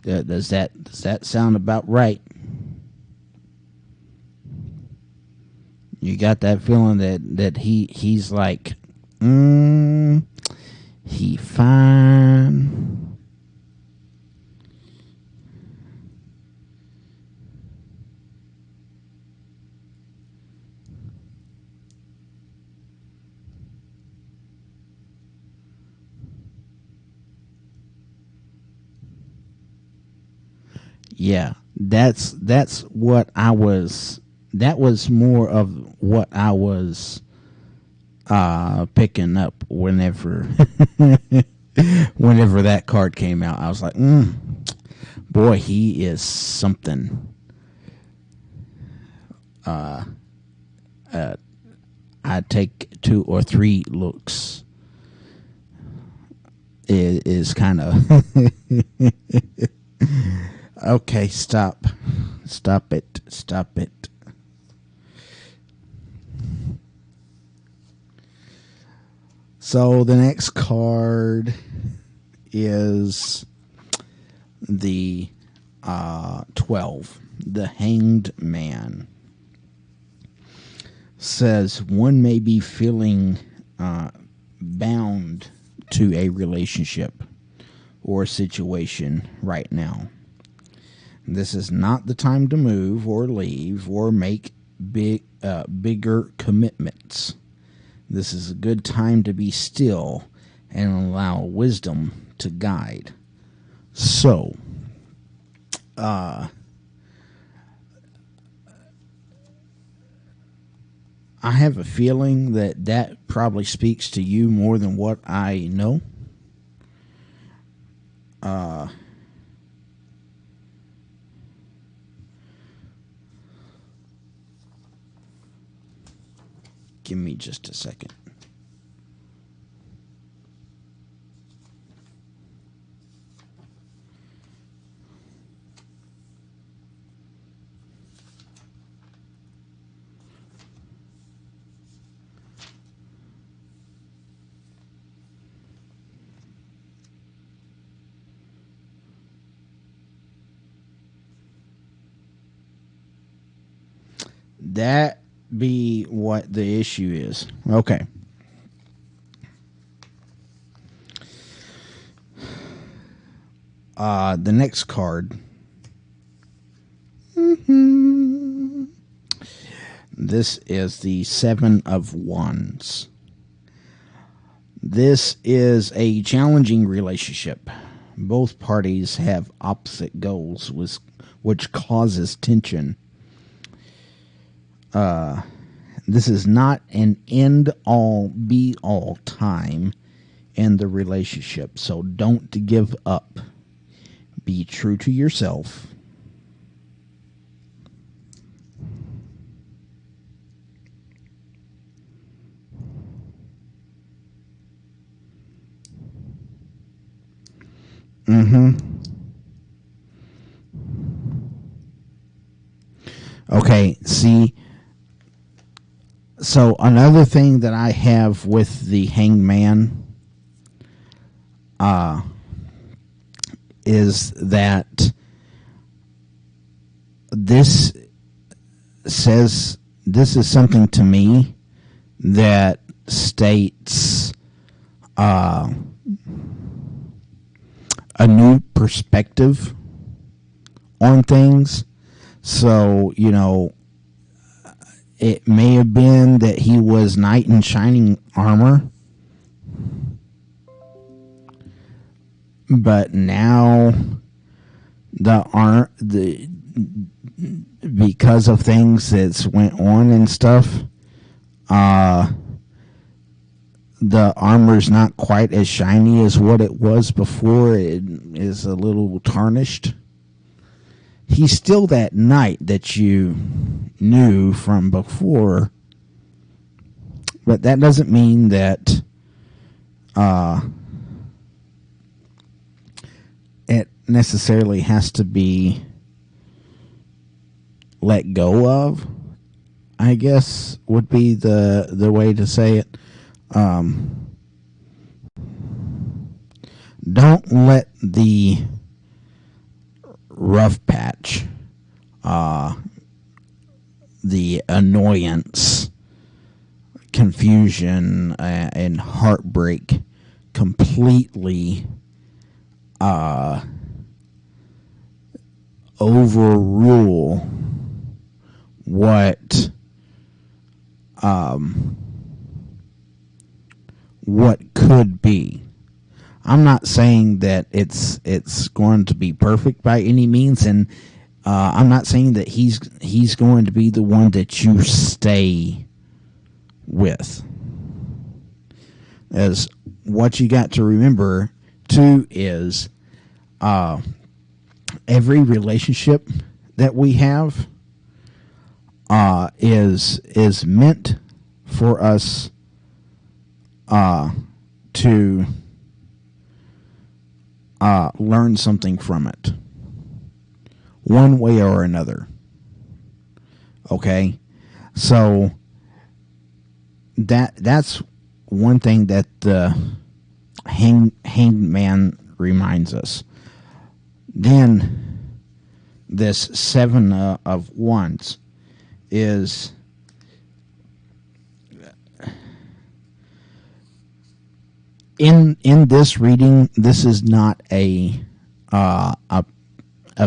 Does that sound about right? You got that feeling that he's like, he fine. Yeah, that's what I was. That was more of what I was picking up whenever whenever that card came out. I was like, boy, he is something. I take 2 or 3 looks. It is kind of okay. Stop it. So the next card is the 12, the Hanged Man. Says one may be feeling bound to a relationship or a situation right now. This is not the time to move or leave or make bigger commitments. This is a good time to be still and allow wisdom to guide. So, I have a feeling that probably speaks to you more than what I know. Give me just a second. That be what the issue is. Okay. The next card. This is the Seven of Wands. This is a challenging relationship. Both parties have opposite goals, which causes tension. This is not an end-all, be-all time in the relationship, so don't give up. Be true to yourself. Okay, see, so another thing that I have with the Hanged Man is that this is something to me that states a new perspective on things. So, it may have been that he was knight in shining armor, but now because of things that's went on and stuff, the armor's not quite as shiny as what it was before. It is a little tarnished. He's still that knight that you knew from before, but that doesn't mean that it necessarily has to be let go of, I guess would be the way to say it. Don't let the rough patch, the annoyance, confusion, and heartbreak completely overrule what could be. I'm not saying that it's going to be perfect by any means, and I'm not saying that he's going to be the one that you stay with. As what you got to remember too is every relationship that we have is meant for us to learn something from it, one way or another. Okay, so that's one thing that the hanged man reminds us. Then this Seven of Wands is in this reading. This is not a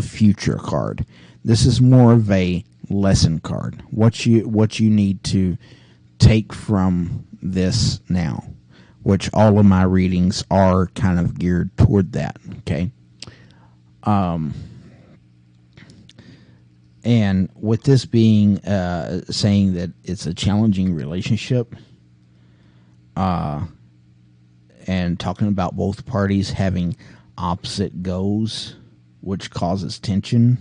future card. This is more of a lesson card. What you need to take from this now, which all of my readings are kind of geared toward that. Okay. And with this being saying that it's a challenging relationship, and talking about both parties having opposite goals, which causes tension.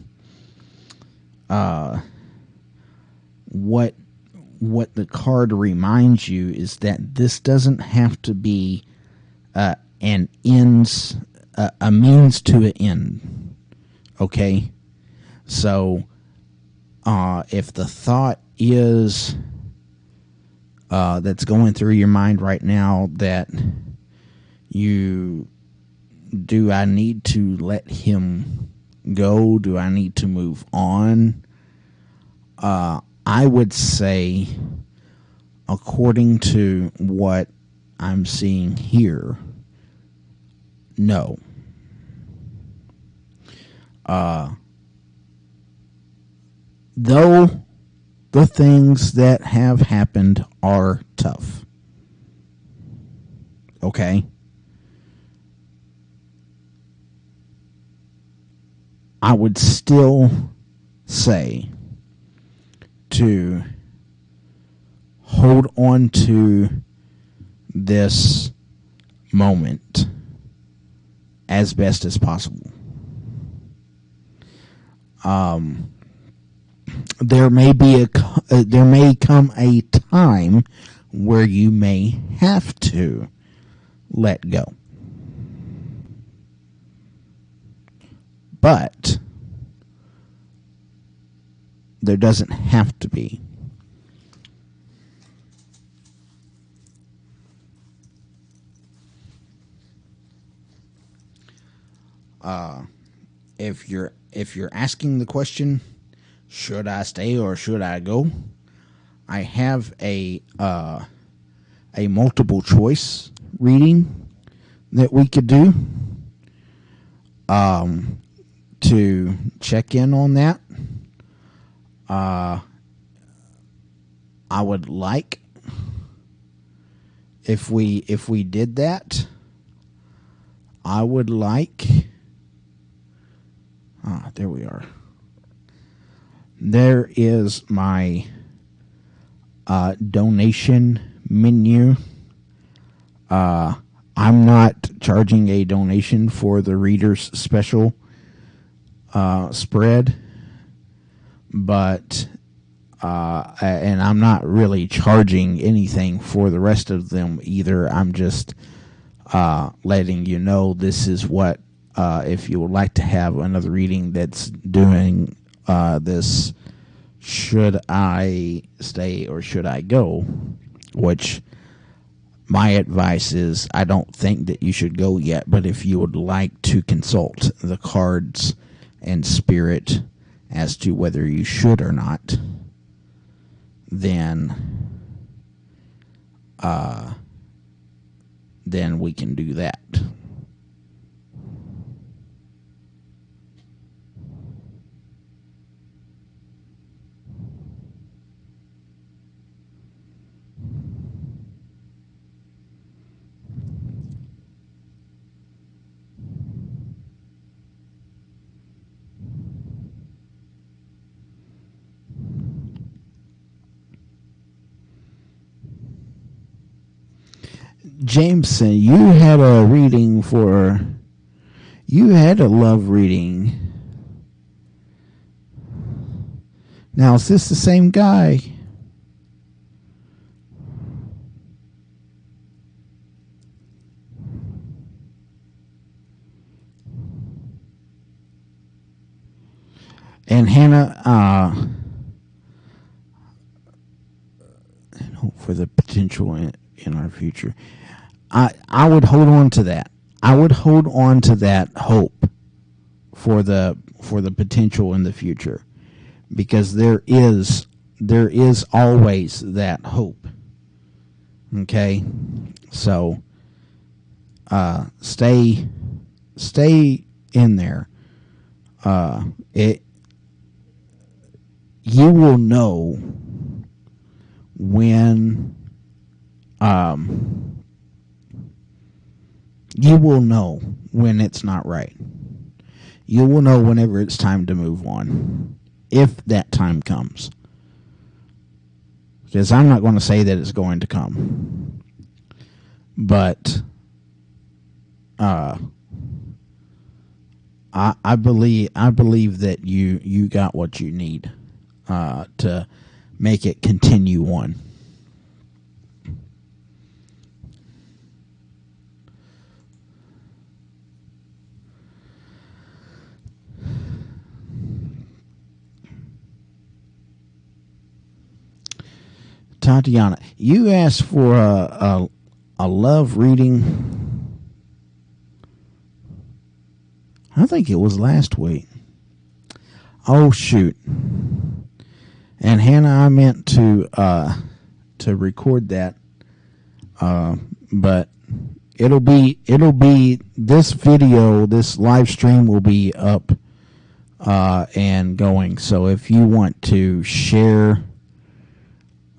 What the card reminds you is that this doesn't have to be a means to an end. Okay, so if the thought is that's going through your mind right now that do I need to let him go? Do I need to move on? I would say, according to what I'm seeing here, no. though the things that have happened are tough, okay, I would still say to hold on to this moment as best as possible. There may come a time where you may have to let go, but there doesn't have to be. If you're asking the question, should I stay or should I go? I have a multiple choice reading that we could do to check in on that. I would like if we did that. I would like. There we are. There is my donation menu. I'm not charging a donation for the Reader's Special spread, but and I'm not really charging anything for the rest of them either. I'm just letting you know this is what, if you would like to have another reading that's doing this, should I stay or should I go, which my advice is I don't think that you should go yet, but if you would like to consult the cards and spirit as to whether you should or not, then we can do that. Jameson, you had a love reading. Now, is this the same guy? And Hannah, and hope for the potential in our future. I would hold on to that. I would hold on to that hope for the potential in the future, because there is always that hope. Okay, so stay in there. You will know when. You will know when it's not right. You will know whenever it's time to move on, if that time comes. Because I'm not going to say that it's going to come, but I believe that you got what you need to make it continue on. Tatiana, you asked for a love reading. I think it was last week. Oh shoot! And Hannah, I meant to record that, but it'll be this video, this live stream will be up and going. So if you want to share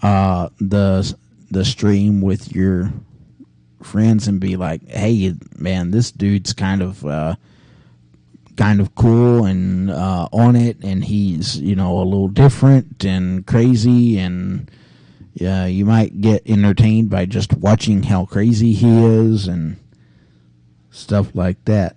the stream with your friends and be like, hey man, this dude's kind of cool and on it, and he's, you know, a little different and crazy, and yeah, you might get entertained by just watching how crazy he is and stuff like that.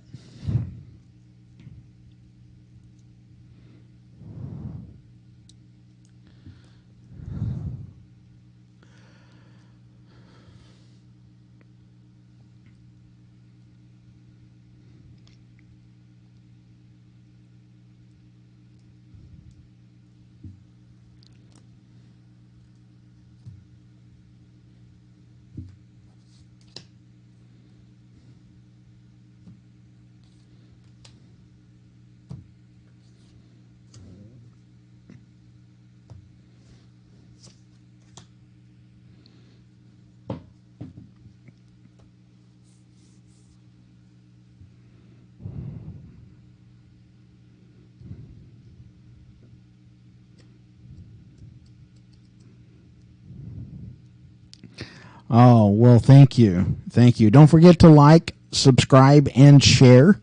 Oh, well, thank you. Thank you. Don't forget to like, subscribe, and share.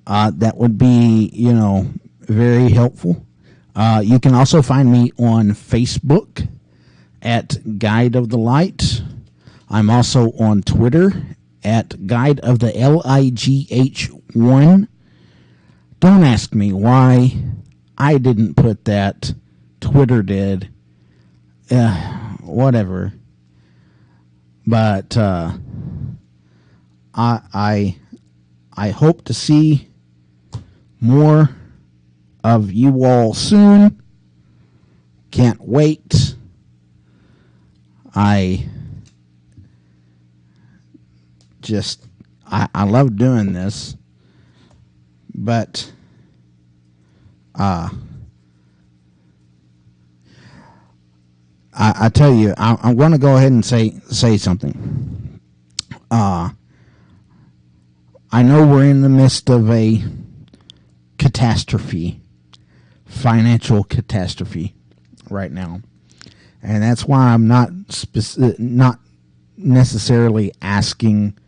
That would be, you know, very helpful. You can also find me on Facebook at Guide of the Light. I'm also on Twitter at Guide of the LIGH1. Don't ask me why I didn't put that. Twitter did. Whatever. But I hope to see more of you all soon. Can't wait. I love doing this, but I tell you, I'm going to go ahead and say something. I know we're in the midst of a catastrophe, financial catastrophe right now, and that's why I'm not necessarily asking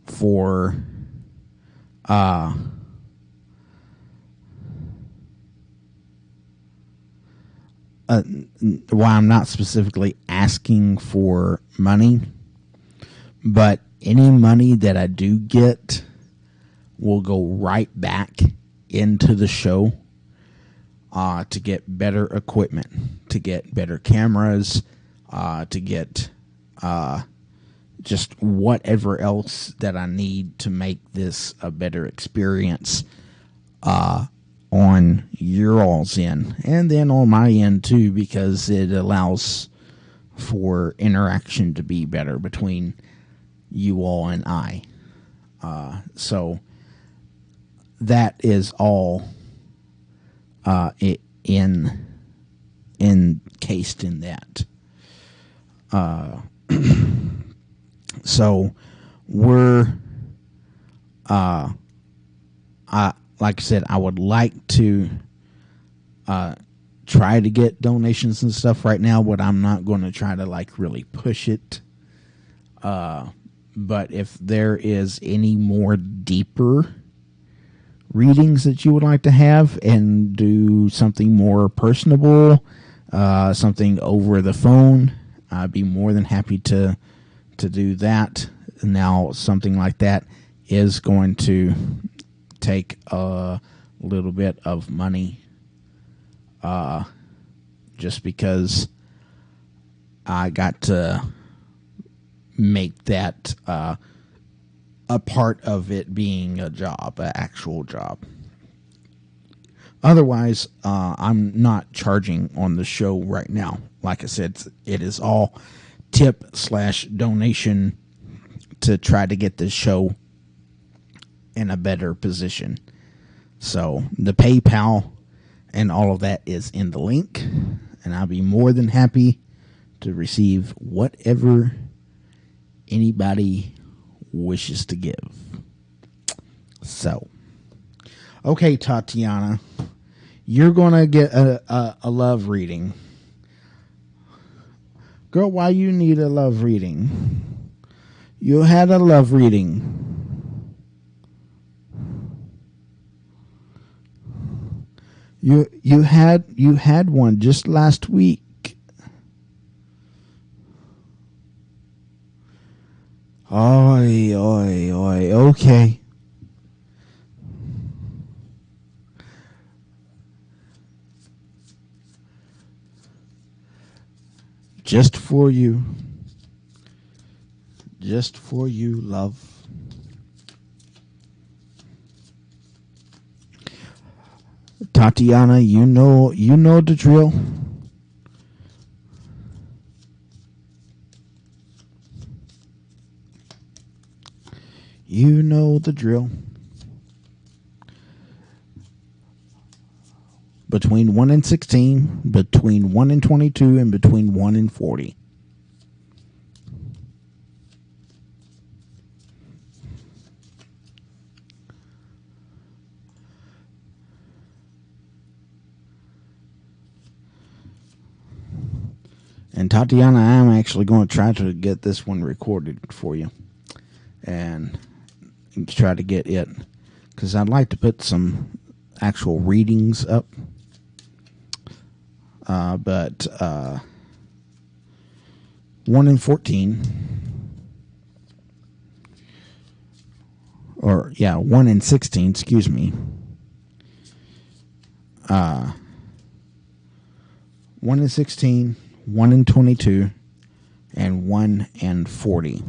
for why I'm not specifically asking for money, but any money that I do get will go right back into the show to get better equipment, to get better cameras, to get just whatever else that I need to make this a better experience on your all's end, and then on my end too, because it allows for interaction to be better between you all and I. So that is all encased in that. So we're like I said, I would like to try to get donations and stuff right now, but I'm not going to try to like really push it. But if there is any more deeper readings that you would like to have and do something more personable, something over the phone, I'd be more than happy to do that. Now, something like that is going to take a little bit of money, just because I got to make that a part of it being a job, an actual job. Otherwise, I'm not charging on the show right now. Like I said, it is all tip/donation to try to get this show in a better position. So the PayPal and all of that is in the link, and I'll be more than happy to receive whatever anybody wishes to give. So, Okay, Tatiana, you're going to get a love reading. Girl, why you need a love reading? You had a love reading. You had one just last week. Oi, oi, oi. Okay. Just for you. Just for you, love. Tatiana, you know the drill. You know the drill. Between 1 and 16, between 1 and 22, and between 1 and 40. And Tatiana, I'm actually going to try to get this one recorded for you. And try to get it. Because I'd like to put some actual readings up. But 1 in 14, or 1 in 16, excuse me. 1 in 16, 1 in 22, and 1 in 40.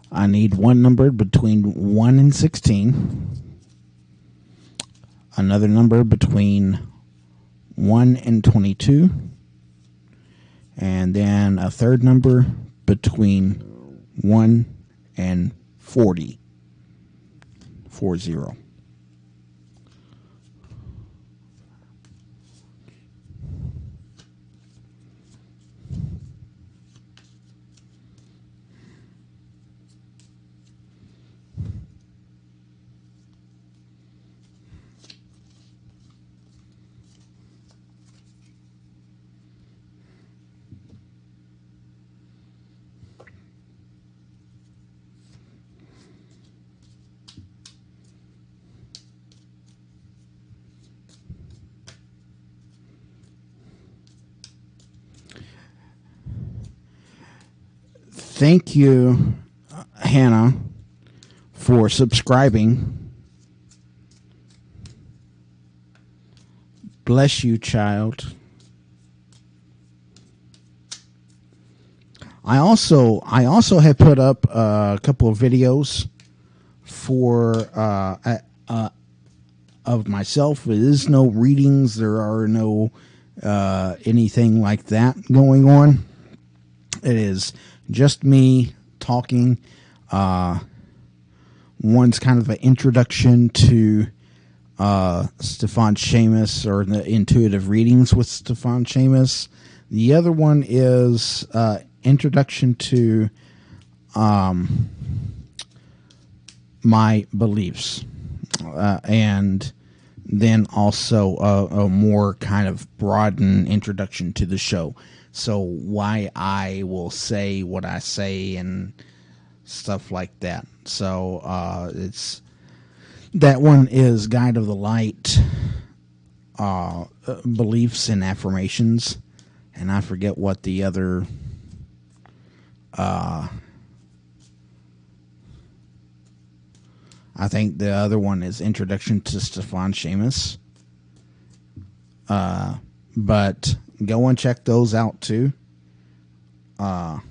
I need one number between 1 and 16. Another number between 1 and 22. And then a third number between 1 and 40. 40. Thank you, Hannah, for subscribing. Bless you, child. I also have put up a couple of videos for of myself. There is no readings. There are no anything like that going on. It is just me talking. One's kind of an introduction to Stiofan Seamus, or the intuitive readings with Stiofan Seamus. The other one is introduction to my beliefs, and then also a more kind of broadened introduction to the show. So why I will say what I say and stuff like that. So it's that one is Guide of the Light, beliefs and affirmations. and I forget what the other I think the other one is Introduction to Stiofan Seamus. But go and check those out too. I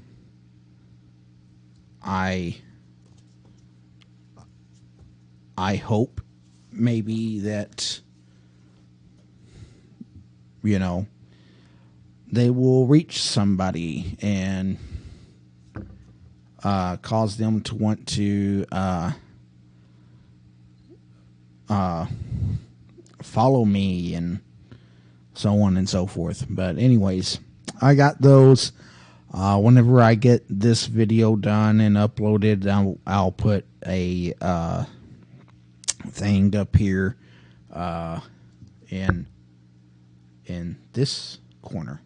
hope maybe that, you know, they will reach somebody and cause them to want to follow me and so on and so forth. But anyways, I got those. Whenever I get this video done and uploaded, I'll put a thing up here in this corner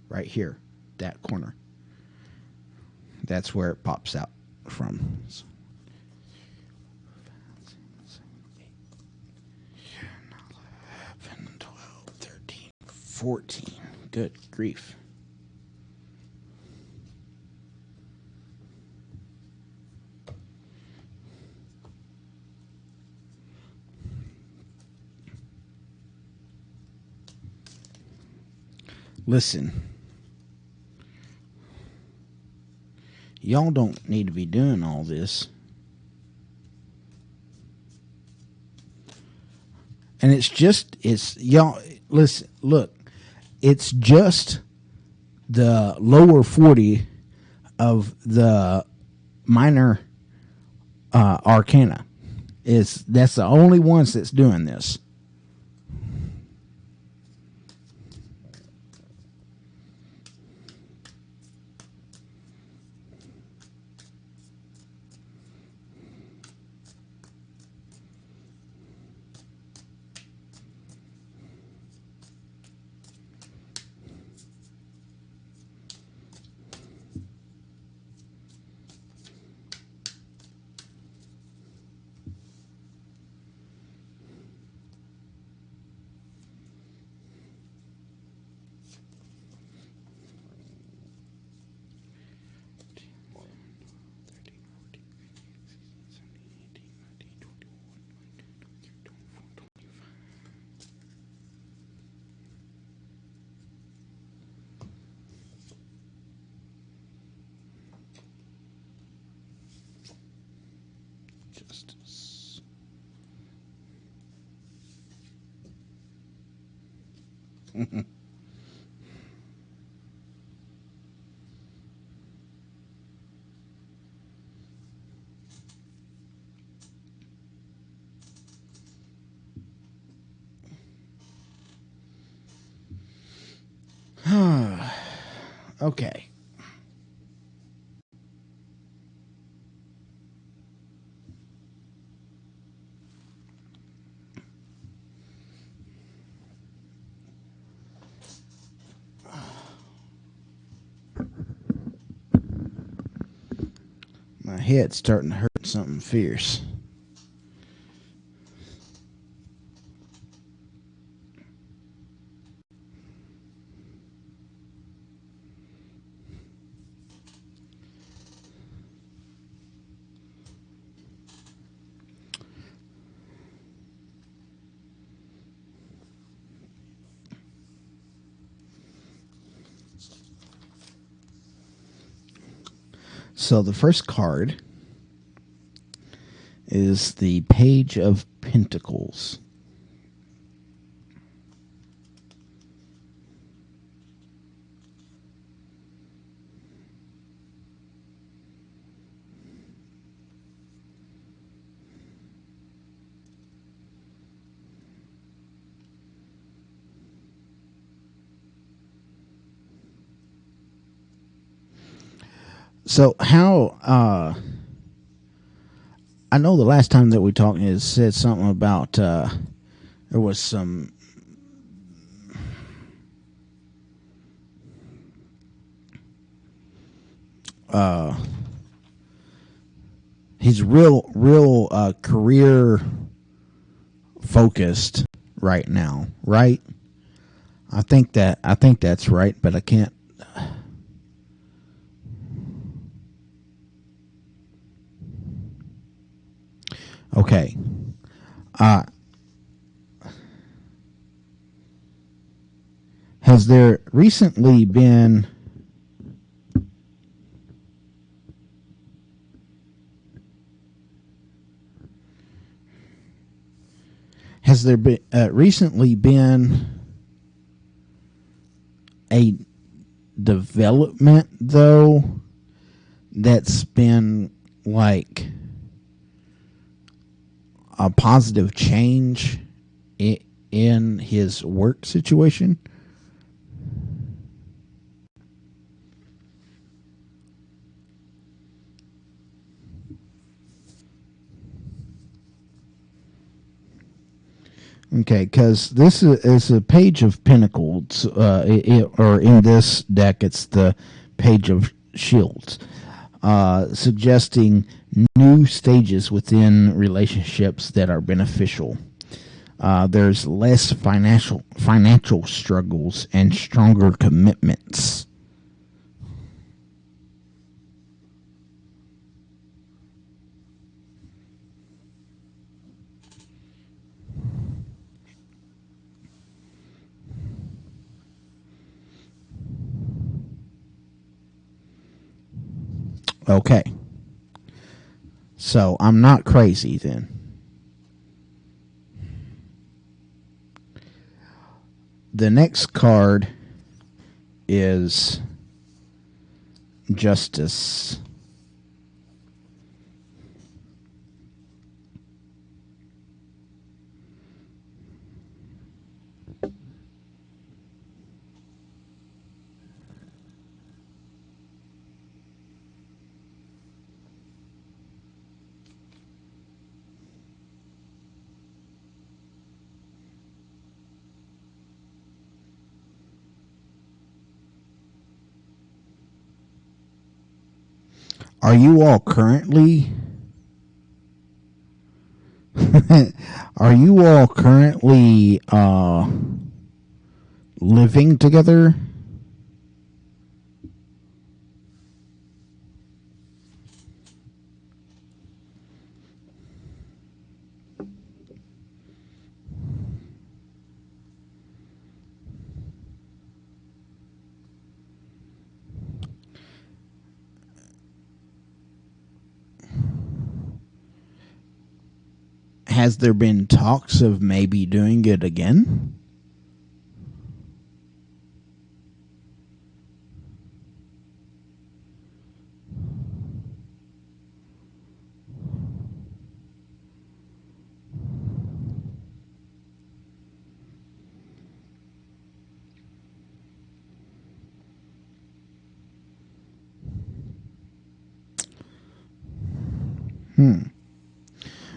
right here, that corner. That's where it pops out from. 11, 12, 13, 14. Good grief. Listen, y'all don't need to be doing all this. And it's y'all, listen, look, it's just the lower 40 of the minor arcana. That's the only ones that's doing this. Justice. Okay. My head's starting to hurt something fierce. So the first card is the Page of Pentacles. So how I know the last time that we talked, it said something about there was some he's real career focused right now, right? I think that's right, but I can't. Okay. Uh, has there recently been recently been a development though that's been like a positive change in his work situation? Okay, because this is a page of Pentacles, or in this deck, it's the page of Shields, suggesting new stages within relationships that are beneficial. There's less financial struggles and stronger commitments. Okay, so I'm not crazy then. The next card is Justice. Are you all currently are you all currently living together? Has there been talks of maybe doing it again?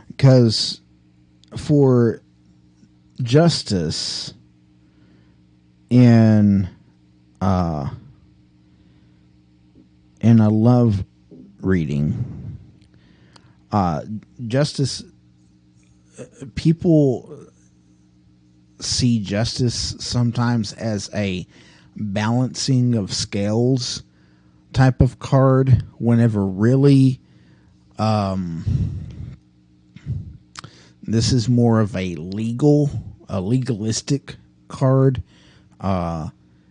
Because for Justice in uh, in a love reading, uh, Justice people see Justice sometimes as a balancing of scales type of card, whenever really this is more of a legalistic card, uh,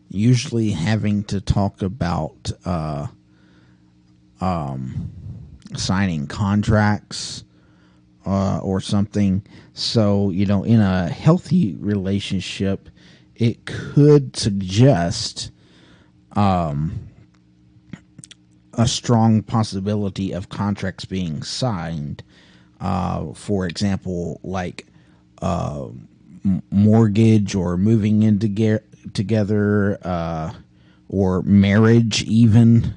usually having to talk about signing contracts or something. So, in a healthy relationship, it could suggest a strong possibility of contracts being signed. For example, like mortgage or moving in together, or marriage even.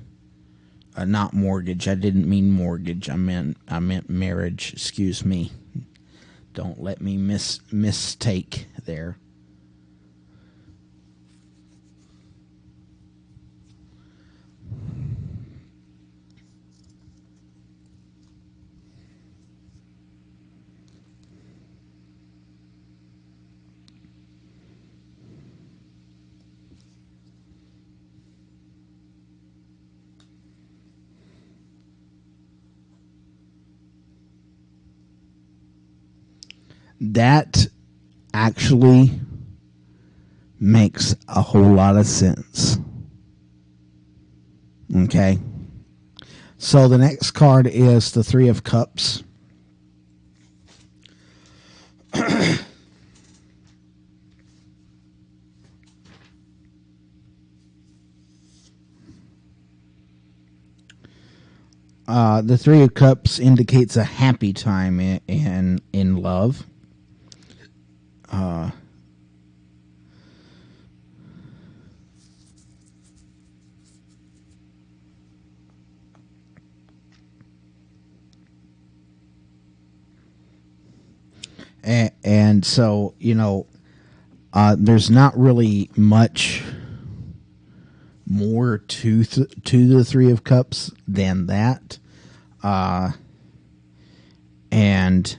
Not mortgage. I didn't mean mortgage. I meant marriage. Excuse me. Don't let me mistake there. that actually makes a whole lot of sense. Okay. So the next card is the Three of Cups. The Three of Cups indicates a happy time in love. And so, there's not really much more to the Three of Cups than that. And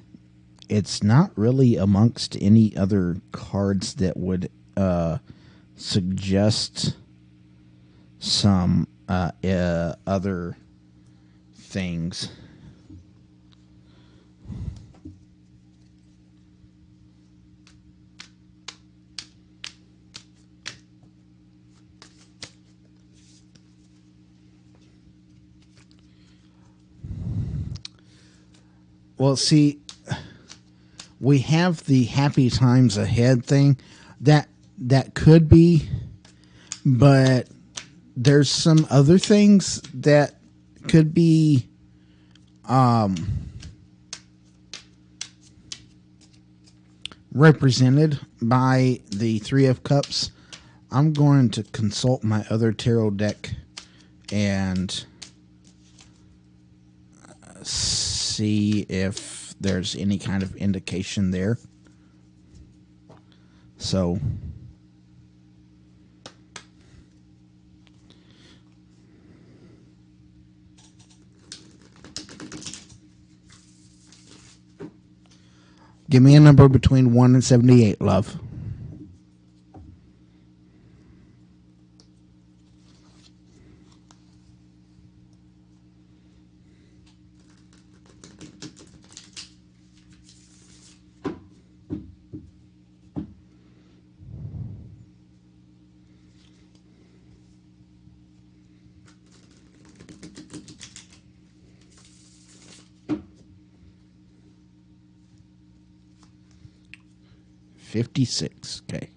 it's not really amongst any other cards that would suggest some other things. Well, see, we have the happy times ahead thing. That could be, but there's some other things that could be represented by the Three of Cups. I'm going to consult my other tarot deck and see if there's any kind of indication there. So give me a number between 1 and 78, love. 56. Okay.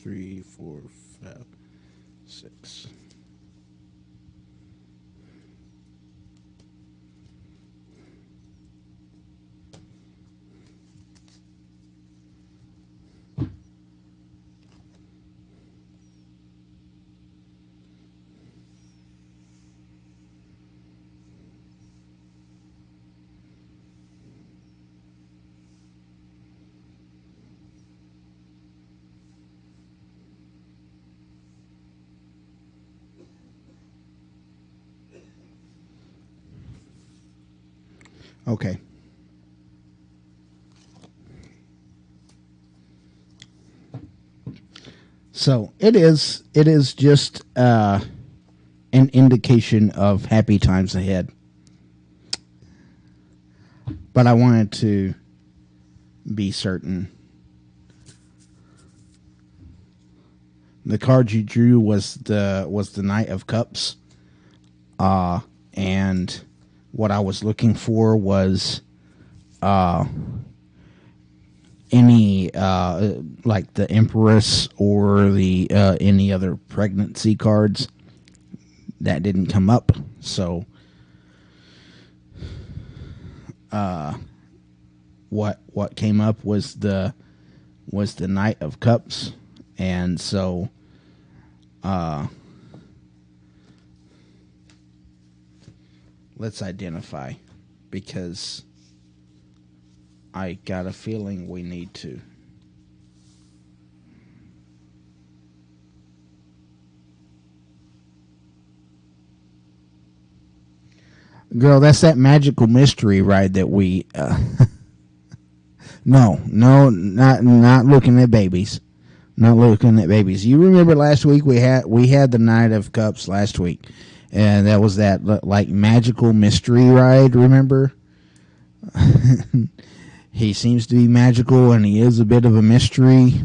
Three, four, five, six. Okay. So it is just an indication of happy times ahead. But I wanted to be certain. The card you drew was the Knight of Cups. And what I was looking for was any like the Empress or the any other pregnancy cards. That didn't come up. So what came up was the Knight of Cups. And so let's identify. because I got a feeling we need to. Girl, that's that magical mystery ride that we. No, not looking at babies. Not looking at babies. You remember last week we had the Night of Cups last week, and that was that like magical mystery ride. Remember? He seems to be magical, and he is a bit of a mystery.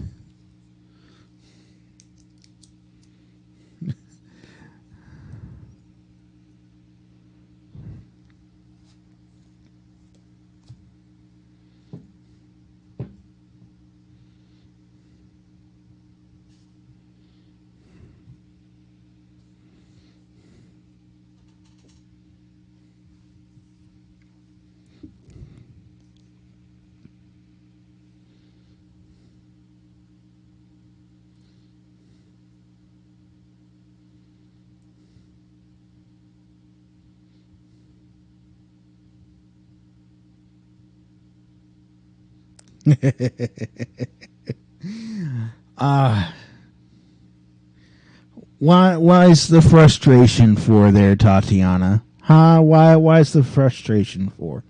Why is the frustration for there, Tatiana? Huh? Why is the frustration for?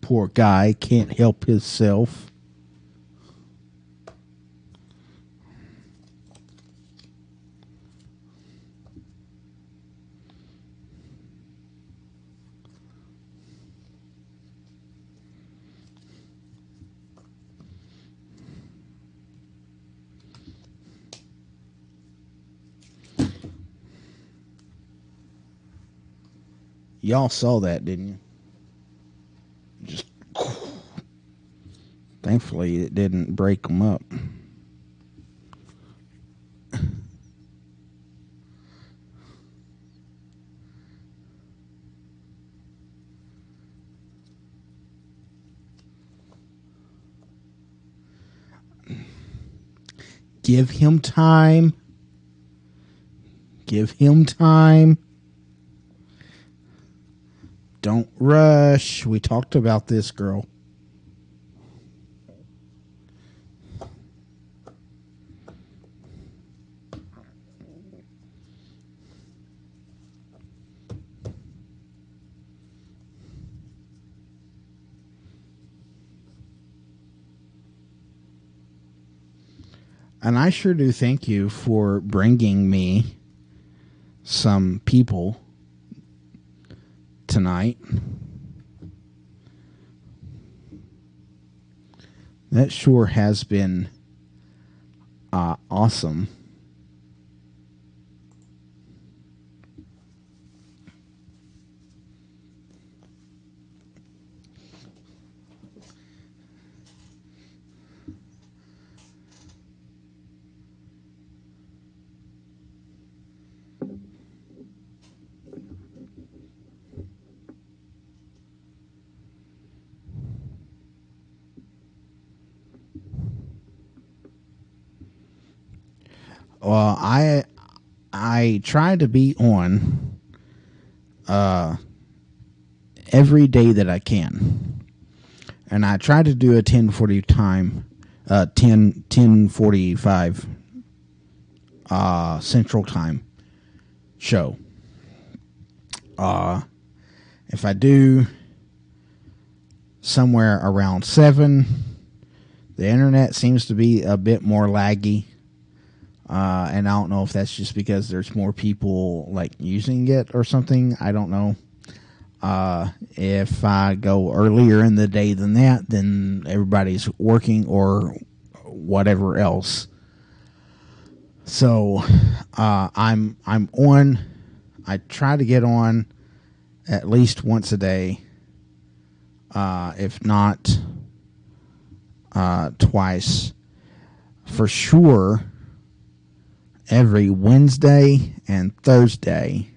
Poor guy can't help himself. Y'all saw that, didn't you? Just thankfully it didn't break them up. Give him time. Give him time. Don't rush. We talked about this, girl. And I sure do thank you for bringing me some people tonight. That sure has been awesome. Well, I try to be on every day that I can, and I try to do a 10:40 time, 10:45 Central Time show. If I do somewhere around 7, the internet seems to be a bit more laggy. And I don't know if that's just because there's more people like using it or something. I don't know. If I go earlier in the day than that, then everybody's working or whatever else. So I'm on. I try to get on at least once a day, if not twice, for sure. Every Wednesday and Thursday,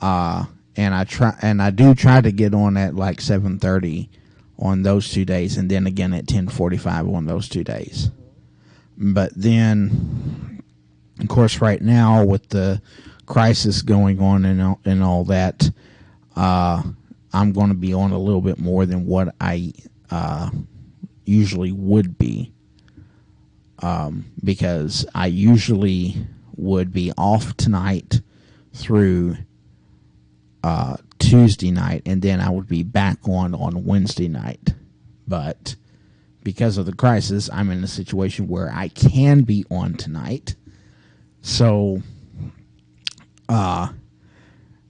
and I do try to get on at like 7:30 on those 2 days, and then again at 10:45 on those 2 days. But then, of course, right now with the crisis going on and all that, I'm going to be on a little bit more than what I usually would be, because I usually would be off tonight through Tuesday night, and then I would be back on Wednesday night. But because of the crisis, I'm in a situation where I can be on tonight. So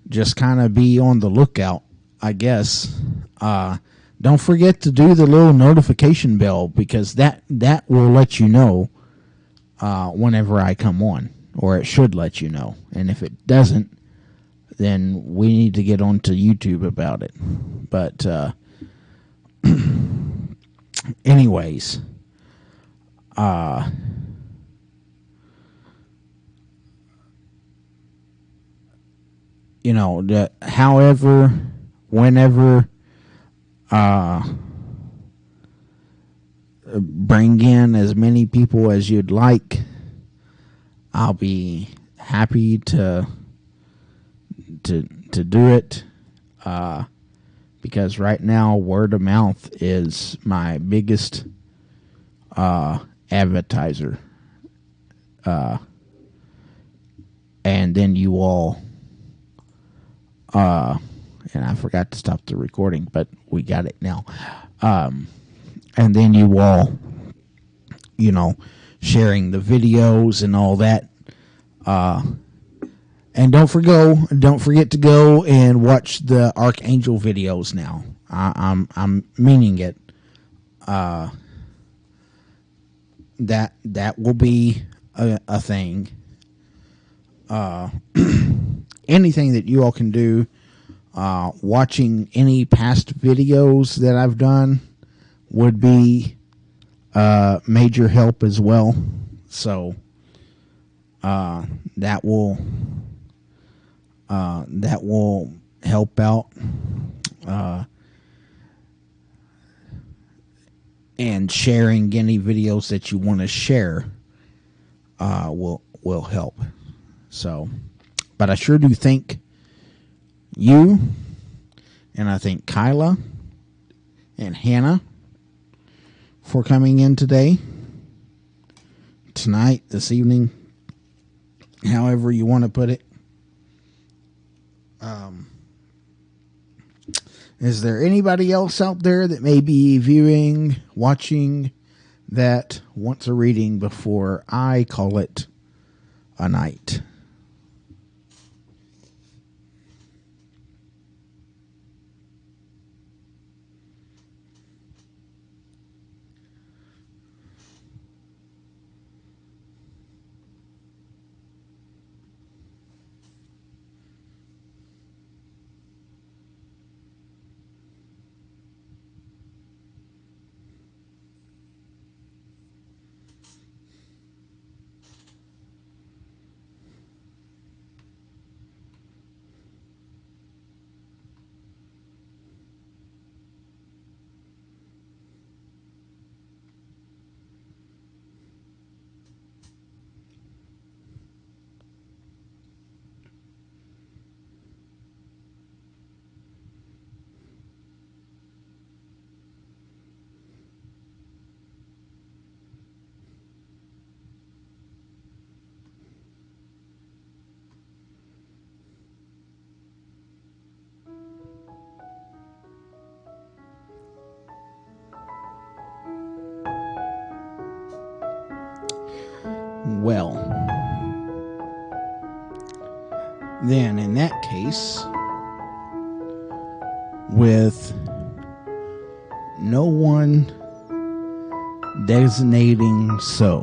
just kind of be on the lookout, I guess. Don't forget to do the little notification bell, because that will let you know whenever I come on, or it should let you know. And if it doesn't, then we need to get onto YouTube about it. But anyways, however, whenever, bring in as many people as you'd like. I'll be happy to do it, because right now word of mouth is my biggest advertiser, and then you all, and I forgot to stop the recording, but we got it now. And then you all, sharing the videos and all that. And don't forget to go and watch the Archangel videos now. I'm meaning it. That will be a thing. Anything that you all can do, watching any past videos that I've done would be major help as well. So that will help out, and sharing any videos that you want to share will help. So, but I sure do thank you, and I thank Kyla and Hannah for coming in today, tonight, this evening, however you want to put it. Is there anybody else out there that may be viewing, watching, that wants a reading before I call it a night? Well, then in that case, with no one designating so,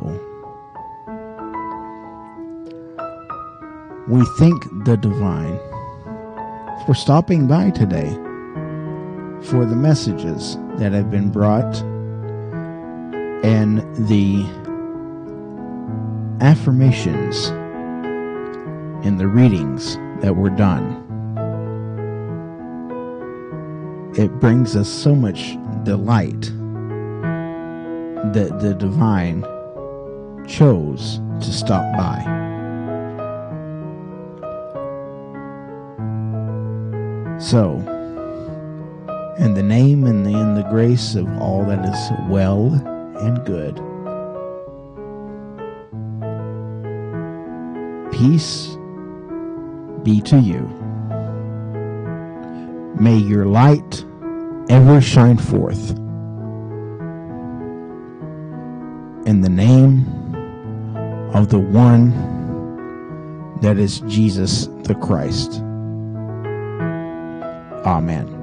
we thank the Divine for stopping by today, for the messages that have been brought and the affirmations and the readings that were done. It brings us so much delight that the Divine chose to stop by. So, in the name and in the grace of all that is well and good, peace be to you. May your light ever shine forth. In the name of the one that is Jesus the Christ. Amen.